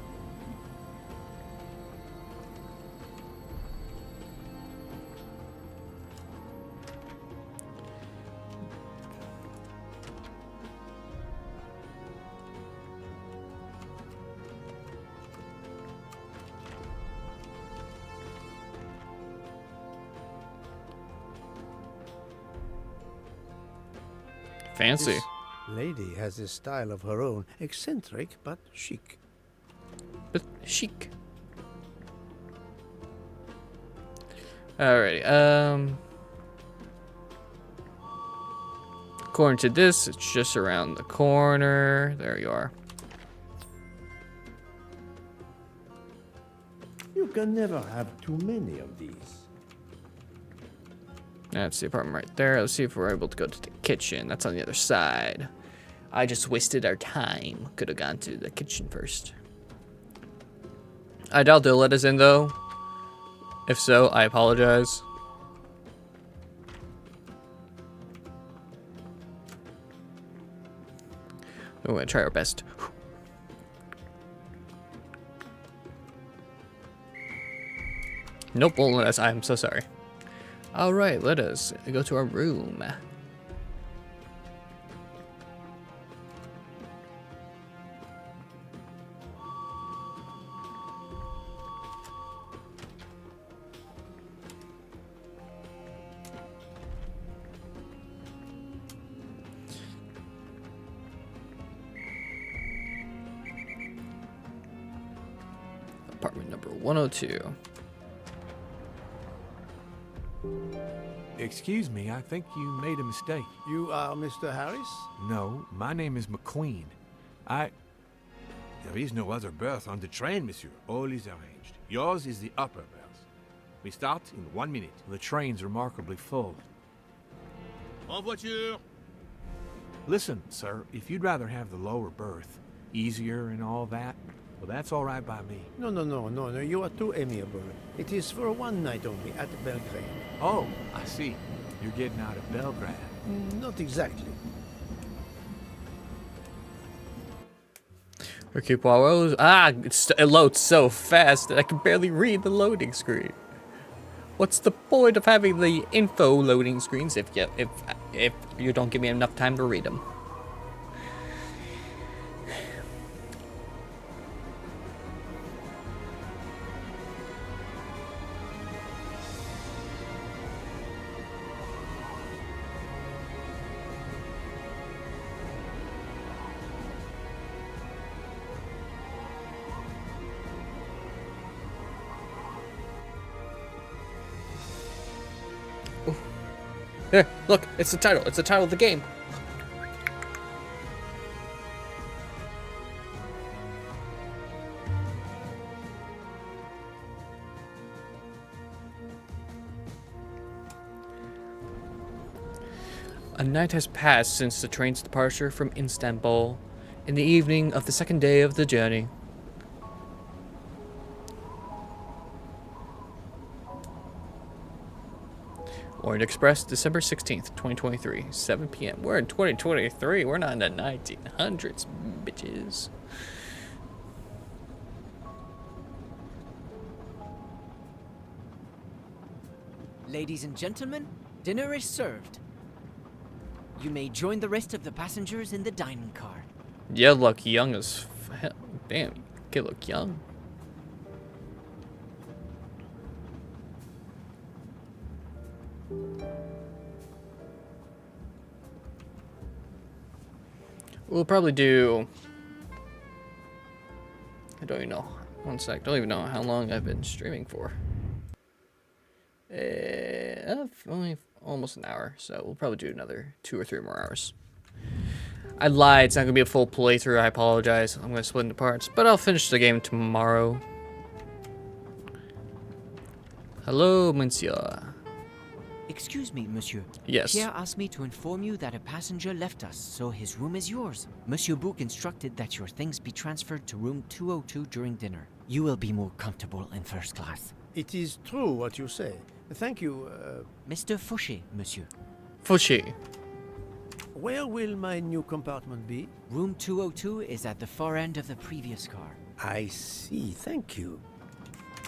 Fancy. This lady has a style of her own, eccentric but chic. But chic. Alrighty, according to this, it's just around the corner. There you are. You can never have too many of these. That's the apartment right there. Let's see if we're able to go to the kitchen. That's on the other side. I just wasted our time. Could have gone to the kitchen first. I doubt they'll let us in, though. If so, I apologize. We're going to try our best. Nope, won't let us. I'm so sorry. Alright, let us go to our room. Apartment number 102. Excuse me, I think you made a mistake. You are Mr. Harris? No, my name is McQueen. There is no other berth on the train, monsieur. All is arranged. Yours is the upper berth. We start in 1 minute. The train's remarkably full. En voiture! Listen, sir, if you'd rather have the lower berth, easier and all that, well, that's all right by me. No. You are too amiable. It is for one night only at Belgrade. Oh, I see. You're getting out of Belgrade. Not exactly. Okay, Poirot. It loads so fast that I can barely read the loading screen. What's the point of having the info loading screens if you don't give me enough time to read them? Here, look, it's the title. It's the title of the game. A night has passed since the train's departure from Istanbul. In the evening of the second day of the journey, Orient Express, December 16th, 2023, 7 p.m. We're in 2023. We're not in the 1900s, bitches. Ladies and gentlemen, dinner is served. You may join the rest of the passengers in the dining car. You look young as hell. Damn, you look young. We'll probably do... I don't even know. One sec. Don't even know how long I've been streaming for. Only almost an hour, so we'll probably do another 2 or 3 more hours. I lied. It's not gonna be a full playthrough. I apologize. I'm gonna split into parts, but I'll finish the game tomorrow. Hello, monsieur. Excuse me, monsieur. Yes. Pierre asked me to inform you that a passenger left us, so his room is yours. Monsieur Bouc instructed that your things be transferred to room 202 during dinner. You will be more comfortable in first class. It is true what you say. Thank you, Mr. Fauché, monsieur. Fauché. Where will my new compartment be? Room 202 is at the far end of the previous car. I see, thank you.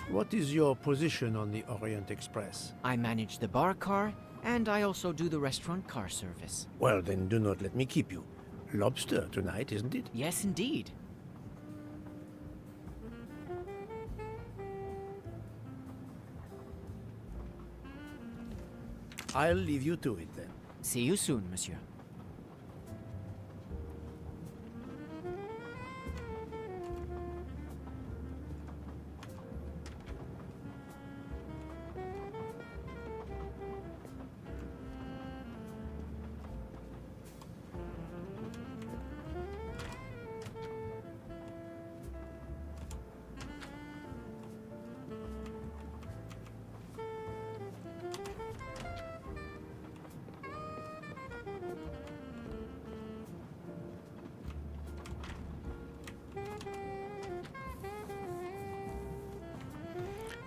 What is your position on the Orient Express? I manage the bar car, and I also do the restaurant car service. Well, then do not let me keep you. Lobster tonight, isn't it? Yes, indeed. I'll leave you to it then. See you soon, monsieur.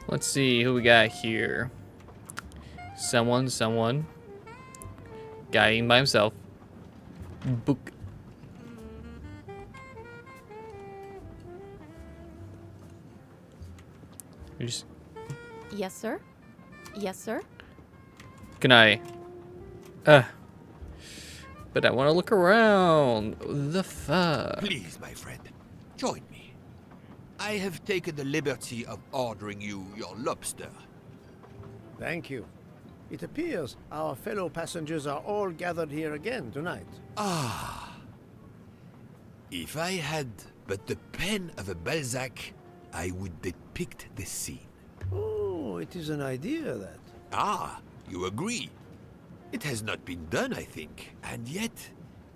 Let's see who we got here. Someone. Guy eating by himself. Book. Yes, sir. Yes, sir. Can I? But I want to look around. The fuck? Please, my friend, join me. I have taken the liberty of ordering you your lobster. Thank you. It appears our fellow passengers are all gathered here again tonight. Ah. If I had but the pen of a Balzac, I would depict the scene. Oh, it is an idea, that. Ah, you agree. It has not been done, I think, and yet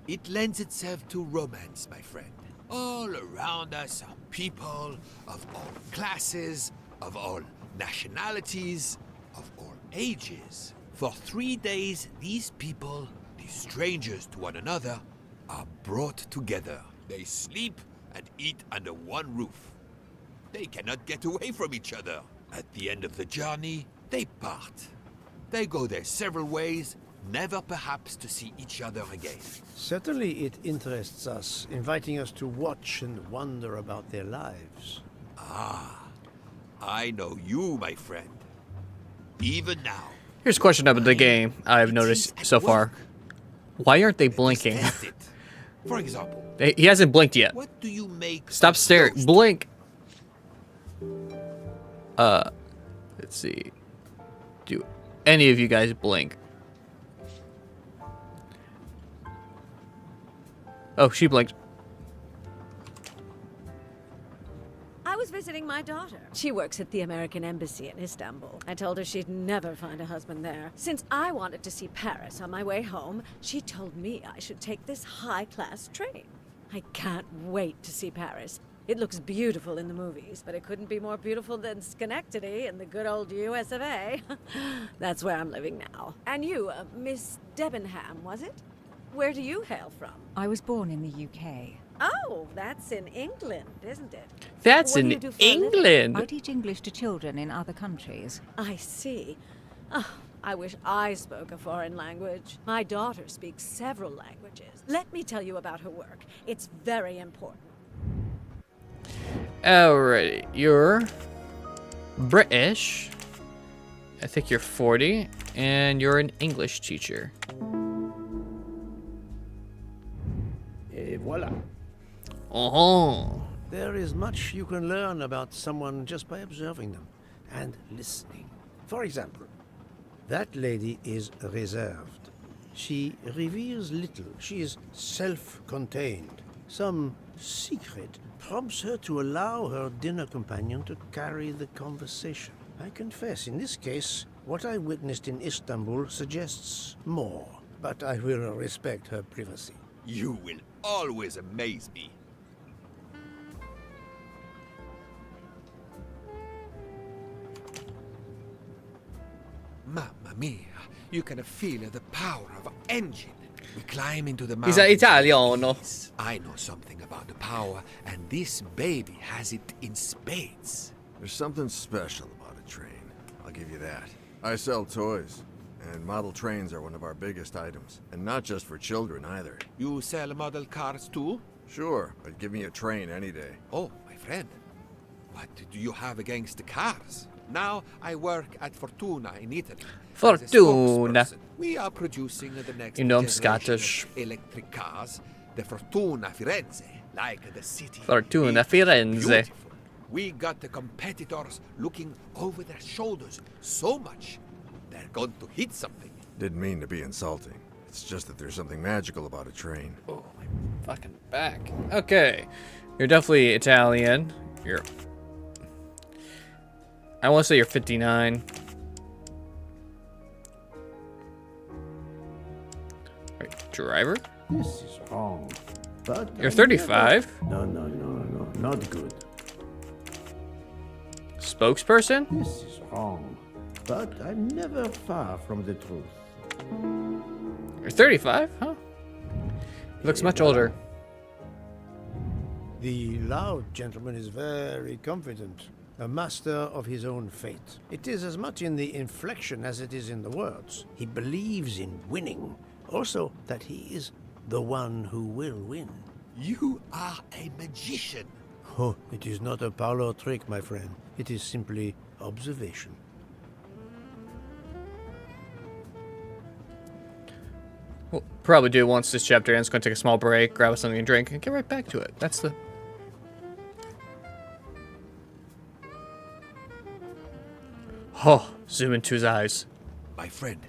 it lends itself to romance, my friend. All around us are people of all classes, of all nationalities, of all ages. For 3 days, these people, these strangers to one another, are brought together. They sleep and eat under one roof. They cannot get away from each other. At the end of the journey, they part. They go their several ways, never perhaps to see each other again. Certainly it interests us, inviting us to watch and wonder about their lives. Ah, I know you, my friend. Even now. Here's a question about the game I've noticed so far. Why aren't they blinking? For example, He hasn't blinked yet. what do you make Stop staring. Blink. Let's see. Do any of you guys blink? Oh, she blinked. I was visiting my daughter. She works at the American Embassy in Istanbul. I told her she'd never find a husband there. Since I wanted to see Paris on my way home, she told me I should take this high-class train. I can't wait to see Paris. It looks beautiful in the movies, but it couldn't be more beautiful than Schenectady in the good old US of A. That's where I'm living now. And you, Miss Debenham, was it? Where do you hail from? I was born in the UK. Oh, that's in England, isn't it? That's What do in you do for a living? England. I teach English to children in other countries. I see. Oh, I wish I spoke a foreign language. My daughter speaks several languages. Let me tell you about her work. It's very important. Alrighty, you're British. I think you're 40, and you're an English teacher. Et voila. Oh. There is much you can learn about someone just by observing them and listening. For example, that lady is reserved. She reveals little. She is self-contained. Some secret prompts her to allow her dinner companion to carry the conversation. I confess, in this case, what I witnessed in Istanbul suggests more, but I will respect her privacy. You will always amaze me. Mamma mia, you can feel the power of engine. We climb into the He's mountains. Italiano. I know something about the power, and this baby has it in spades. There's something special about a train. I'll give you that. I sell toys, and model trains are one of our biggest items. And not just for children, either. You sell model cars too? Sure, but give me a train any day. Oh, my friend. What do you have against the cars? Now I work at Fortuna in Italy. Fortuna. We are producing the next You know I'm generation Scottish. of electric cars, the Fortuna Firenze, like the city. Fortuna Firenze. Beautiful. We got the competitors looking over their shoulders so much, they're going to hit something. Didn't mean to be insulting. It's just that there's something magical about a train. Oh, my fucking back. Okay. You're definitely Italian. You're... I want to say you're 59. Right, driver? This is wrong. But You're 35? No, not good. Spokesperson? This is wrong. But I'm never far from the truth. You're 35? Huh? He looks much older. The loud gentleman is very confident, a master of his own fate. It is as much in the inflection as it is in the words. He believes in winning. Also, that he is the one who will win. You are a magician. Oh, it is not a parlor trick, my friend. It is simply observation. We'll probably do once this chapter ends. Going to take a small break, grab us something to drink, and get right back to it. That's the... Oh, zoom into his eyes. My friend,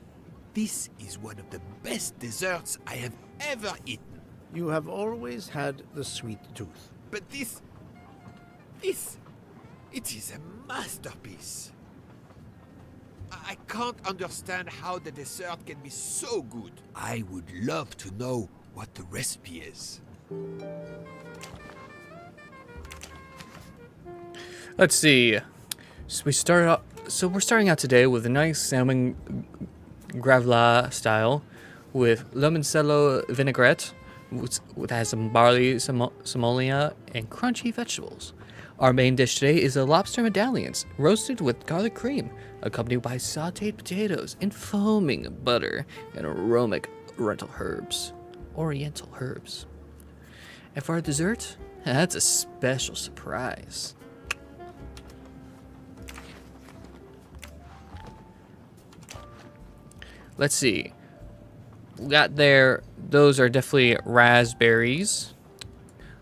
this is one of the best desserts I have ever eaten. You have always had the sweet tooth. But this, it is a masterpiece. I can't understand how the dessert can be so good. I would love to know what the recipe is. Let's see. So we're starting out today with a nice salmon gravla style with limoncello vinaigrette, which has some barley, semolia, and crunchy vegetables. Our main dish today is the lobster medallions, roasted with garlic cream, accompanied by sautéed potatoes and foaming butter and aromatic oriental herbs. And for our dessert, that's a special surprise. Let's see. We got there. Those are definitely raspberries.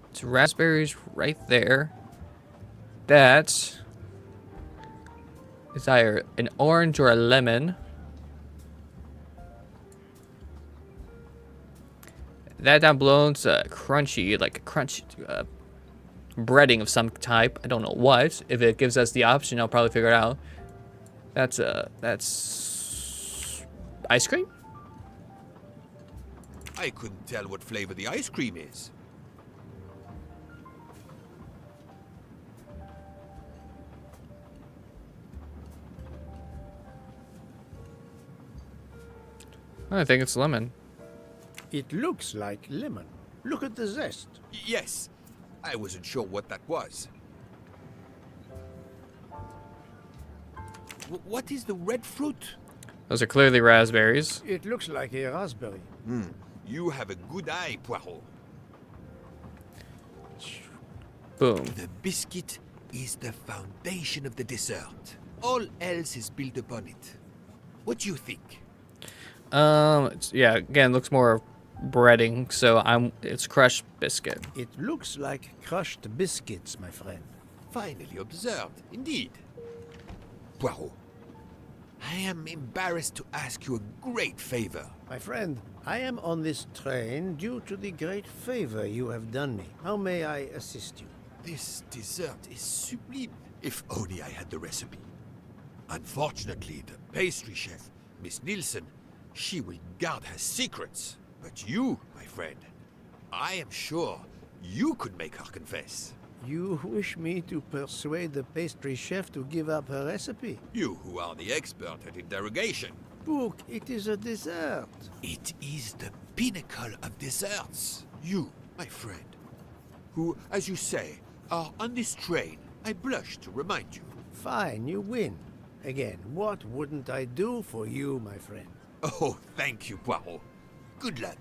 It's raspberries right there. That is either an orange or a lemon. That down below is crunchy, like a crunchy breading of some type. I don't know what. If it gives us the option, I'll probably figure it out. That's ice cream? I couldn't tell what flavor the ice cream is. I think it's lemon. It looks like lemon. Look at the zest. Yes, I wasn't sure what that was. What is the red fruit? Those are clearly raspberries. It looks like a raspberry. You have a good eye, Poirot. Boom. The biscuit is the foundation of the dessert. All else is built upon it. What do you think? Yeah, again, looks more breading, so it's crushed biscuit. It looks like crushed biscuits, my friend. Finely observed, indeed. Poirot, I am embarrassed to ask you a great favor. My friend, I am on this train due to the great favor you have done me. How may I assist you? This dessert is sublime. If only I had the recipe. Unfortunately, the pastry chef, Miss Nielsen, she will guard her secrets. But you, my friend, I am sure you could make her confess. You wish me to persuade the pastry chef to give up her recipe? You who are the expert at interrogation. Book, it is a dessert. It is the pinnacle of desserts. You, my friend, who, as you say, are on this train, I blush to remind you. Fine, you win. Again, what wouldn't I do for you, my friend? Oh, thank you, Poirot. Good luck.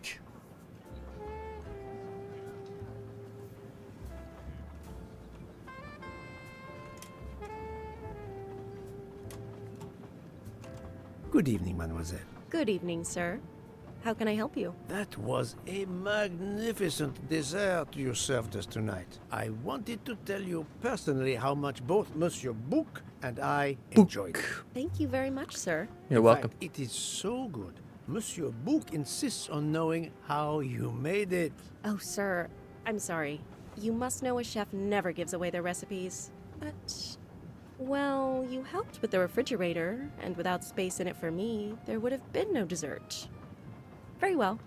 Good evening, mademoiselle. Good evening, sir. How can I help you? That was a magnificent dessert you served us tonight. I wanted to tell you personally how much both Monsieur Bouc and I enjoyed it. Thank you very much, sir. You're In welcome. fact, it is so good. Monsieur Bouc insists on knowing how you made it. Oh, sir, I'm sorry. You must know a chef never gives away their recipes. But, well, you helped with the refrigerator, and without space in it for me, there would have been no dessert. Very well.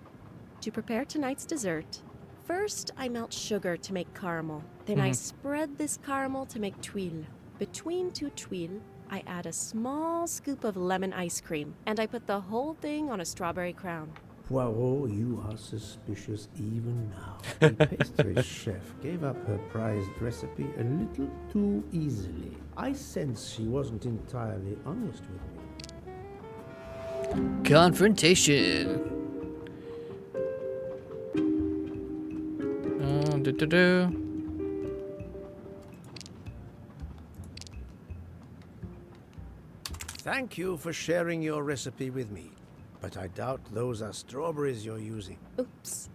To prepare tonight's dessert, first I melt sugar to make caramel. Then I spread this caramel to make tuiles. Between two tuiles, I add a small scoop of lemon ice cream, and I put the whole thing on a strawberry crown. Poirot, you are suspicious even now. The pastry chef gave up her prized recipe a little too easily. I sense she wasn't entirely honest with me. Confrontation. Thank you for sharing your recipe with me, but I doubt those are strawberries you're using. Oops.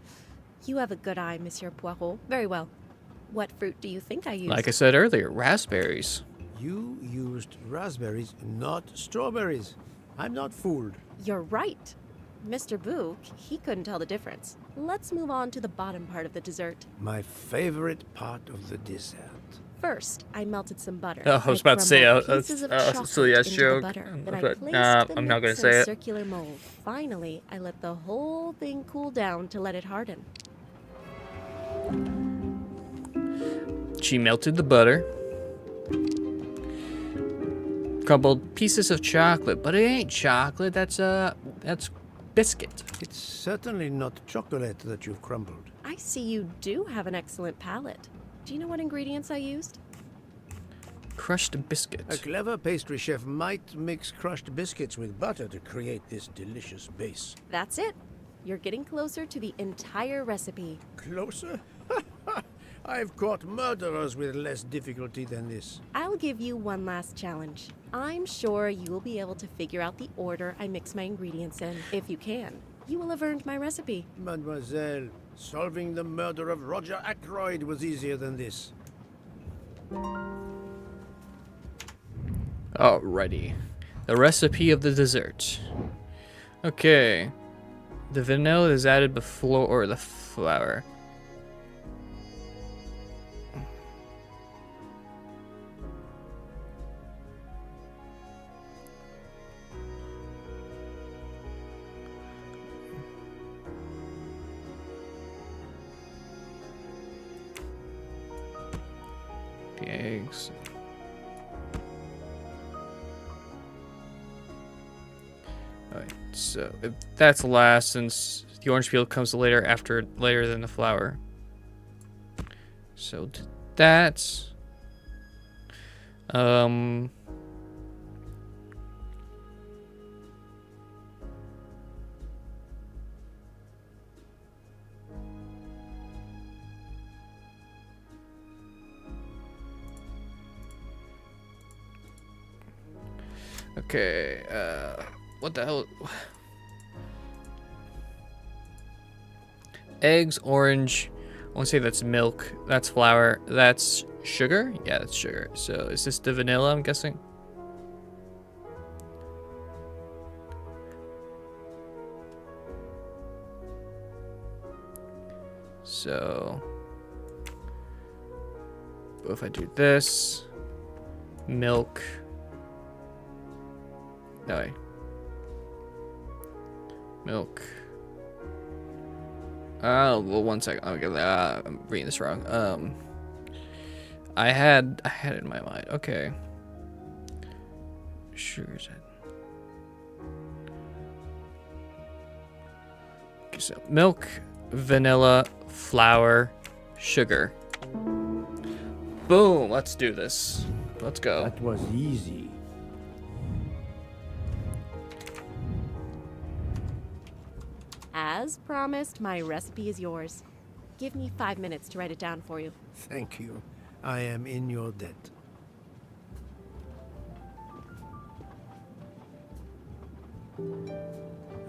You have a good eye, Monsieur Poirot. Very well. What fruit do you think I used? Like I said earlier, raspberries. You used raspberries, not strawberries. I'm not fooled. You're right. Mr. Bouc, he couldn't tell the difference. Let's move on to the bottom part of the dessert. My favorite part of the dessert. First, I melted some butter. Oh, I was about to say pieces of chocolate silly ass into joke. the butter. Then I But, placed nah, the I'm not gonna mix say in a it. circular mold. Finally, I let the whole thing cool down to let it harden. She melted the butter. Crumbled pieces of chocolate, but it ain't chocolate. That's biscuit. It's certainly not chocolate that you've crumbled. I see you do have an excellent palate. Do you know what ingredients I used? Crushed biscuit. A clever pastry chef might mix crushed biscuits with butter to create this delicious base. That's it. You're getting closer to the entire recipe. Closer? I've caught murderers with less difficulty than this. I'll give you one last challenge. I'm sure you will be able to figure out the order I mix my ingredients in. If you can, you will have earned my recipe. Mademoiselle, solving the murder of Roger Ackroyd was easier than this. Alrighty. The recipe of the dessert. Okay. The vanilla is added before the flour. The eggs. Alright, so if that's last, since the orange peel comes later than the flour. So that's Okay, what the hell? Eggs, orange. I want to say that's milk. That's flour. That's sugar? Yeah, that's sugar. So is this the vanilla, I'm guessing? So if I do this, milk. No way. Milk. Well, 1 second. Okay, I'm reading this wrong. I had it in my mind. Okay. Sugar's it. Okay, so milk, vanilla, flour, sugar. Boom! Let's do this. Let's go. That was easy. As promised, my recipe is yours. Give me 5 minutes to write it down for you. Thank you. I am in your debt.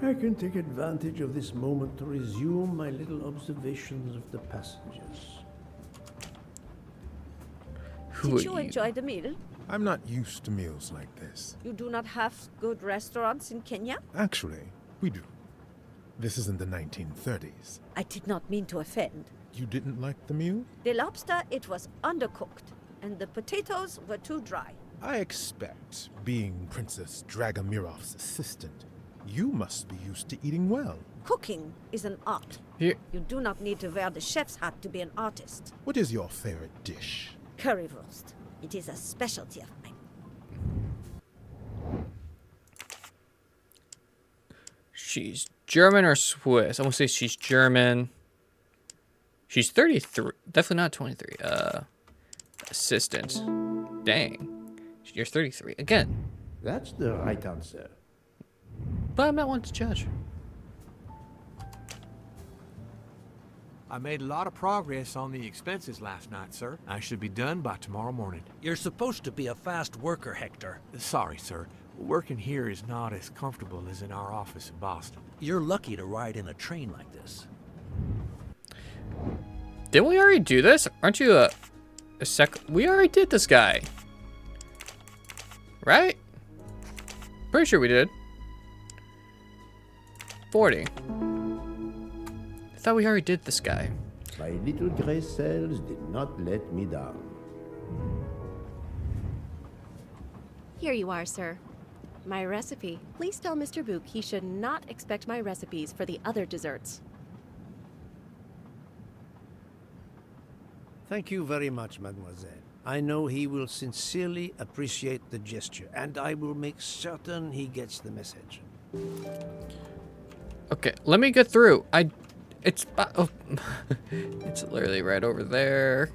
I can take advantage of this moment to resume my little observations of the passengers. Did you enjoy the meal? I'm not used to meals like this. You do not have good restaurants in Kenya? Actually, we do. This isn't the 1930s. I did not mean to offend. You didn't like the meal? The lobster, it was undercooked, and the potatoes were too dry. I expect, being Princess Dragomirov's assistant, you must be used to eating well. Cooking is an art. Here. You do not need to wear the chef's hat to be an artist. What is your favorite dish? Currywurst. It is a specialty of mine. She's German or Swiss? I want to say she's German. She's 33. Definitely not 23. Assistant. Dang. You're 33. Again. That's the right answer. But I'm not one to judge. I made a lot of progress on the expenses last night, sir. I should be done by tomorrow morning. You're supposed to be a fast worker, Hector. Sorry, sir. Working here is not as comfortable as in our office in Boston. You're lucky to ride in a train like this. Didn't we already do this? Aren't you a sec? We already did this guy. Right? Pretty sure we did. 40. I thought we already did this guy. My little gray cells did not let me down. Here you are, sir. My recipe. Please tell Mr. Book he should not expect my recipes for the other desserts. Thank you very much, mademoiselle. I know he will sincerely appreciate the gesture, and I will make certain he gets the message. Okay, let me get through. It's oh, it's literally right over there.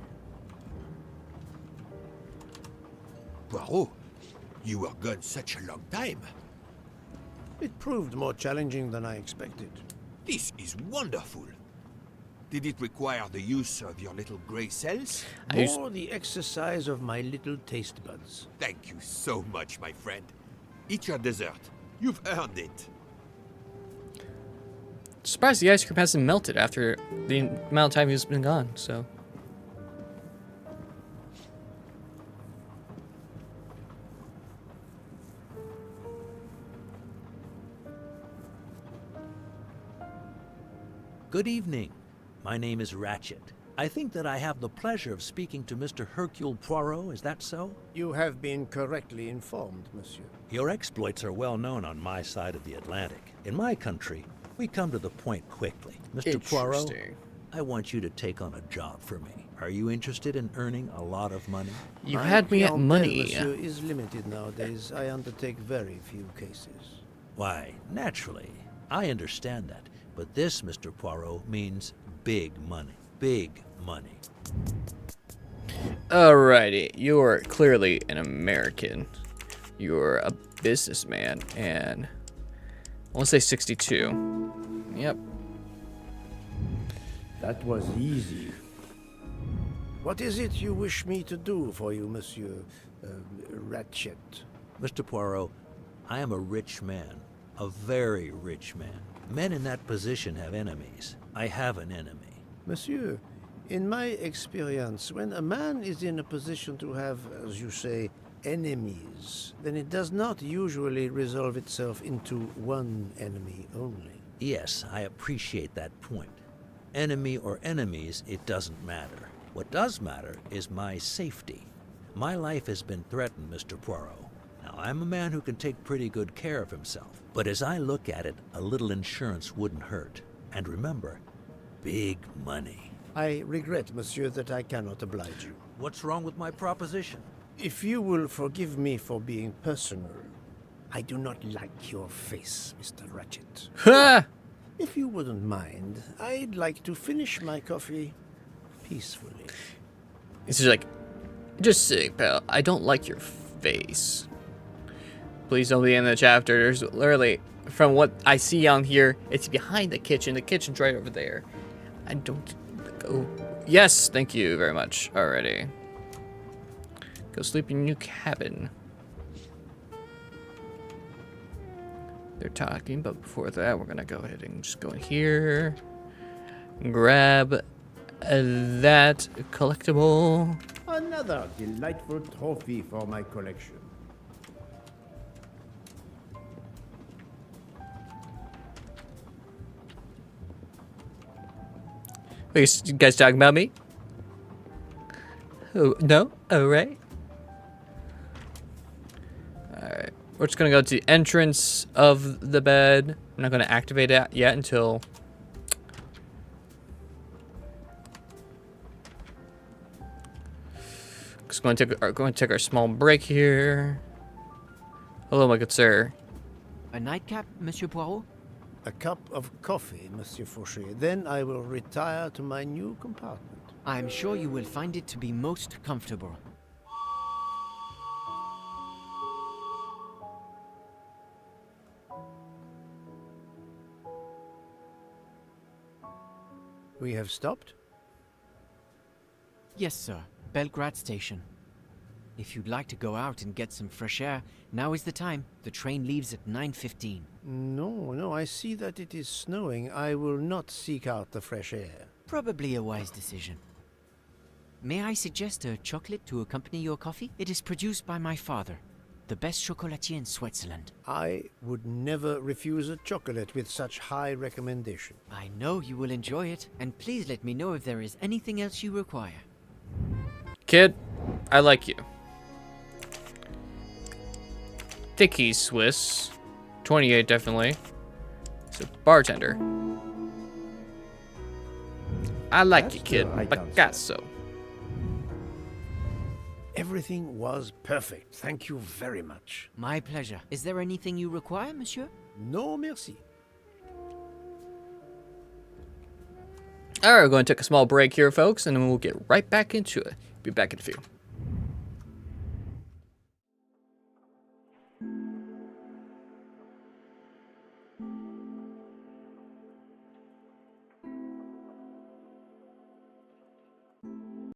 Poirot, you were gone such a long time. It proved more challenging than I expected. This is wonderful. Did it require the use of your little grey cells? More the exercise of my little taste buds. Thank you so much, my friend. Eat your dessert. You've earned it. Surprised the ice cream hasn't melted after the amount of time he's been gone, so. Good evening. My name is Ratchet. I think that I have the pleasure of speaking to Mr. Hercule Poirot, is that so? You have been correctly informed, monsieur. Your exploits are well known on my side of the Atlantic. In my country, we come to the point quickly. Mr. Poirot, I want you to take on a job for me. Are you interested in earning a lot of money? You had me at money. Monsieur, is limited nowadays. I undertake very few cases. Why, naturally. I understand that. But this, Mr. Poirot, means big money. Big money. Alrighty, you're clearly an American. You're a businessman, and I want to say 62. Yep. That was easy. What is it you wish me to do for you, Monsieur Ratchet? Mr. Poirot, I am a rich man. A very rich man. Men in that position have enemies. I have an enemy. Monsieur, in my experience, when a man is in a position to have, as you say, enemies, then it does not usually resolve itself into one enemy only. Yes, I appreciate that point. Enemy or enemies, it doesn't matter. What does matter is my safety. My life has been threatened, Mr. Poirot. Now, I'm a man who can take pretty good care of himself. But as I look at it, a little insurance wouldn't hurt. And remember, big money. I regret, monsieur, that I cannot oblige you. What's wrong with my proposition? If you will forgive me for being personal, I do not like your face, Mr. Ratchet. Ha! If you wouldn't mind, I'd like to finish my coffee peacefully. It's just like, just sick, pal. I don't like your face. Please don't be in the chapter. There's literally, from what I see on here, it's behind the kitchen. The kitchen's right over there. I don't go. Yes, thank you very much. Alrighty. Go sleep in your new cabin. They're talking, but before that, we're gonna go ahead and just go in here. Grab that collectible. Another delightful trophy for my collection. Wait, you guys talking about me? Oh, no? Oh, right. Alright. We're just gonna go to the entrance of the bed. I'm not gonna activate it yet until... Just going to take our small break here. Hello, my good sir. A nightcap, Monsieur Poirot? A cup of coffee, Monsieur Fauché. Then I will retire to my new compartment. I'm sure you will find it to be most comfortable. We have stopped? Yes, sir. Belgrade Station. If you'd like to go out and get some fresh air, now is the time. The train leaves at 9:15. No, I see that it is snowing. I will not seek out the fresh air. Probably a wise decision. May I suggest a chocolate to accompany your coffee? It is produced by my father, the best chocolatier in Switzerland. I would never refuse a chocolate with such high recommendation. I know you will enjoy it, and please let me know if there is anything else you require. Kid, I like you. Thicky Swiss. 28 definitely. It's a bartender. I like you, kid. Picasso. Everything was perfect. Thank you very much. My pleasure. Is there anything you require, monsieur? No, merci. Alright, we're going to take a small break here, folks, and then we'll get right back into it. Be back in a few.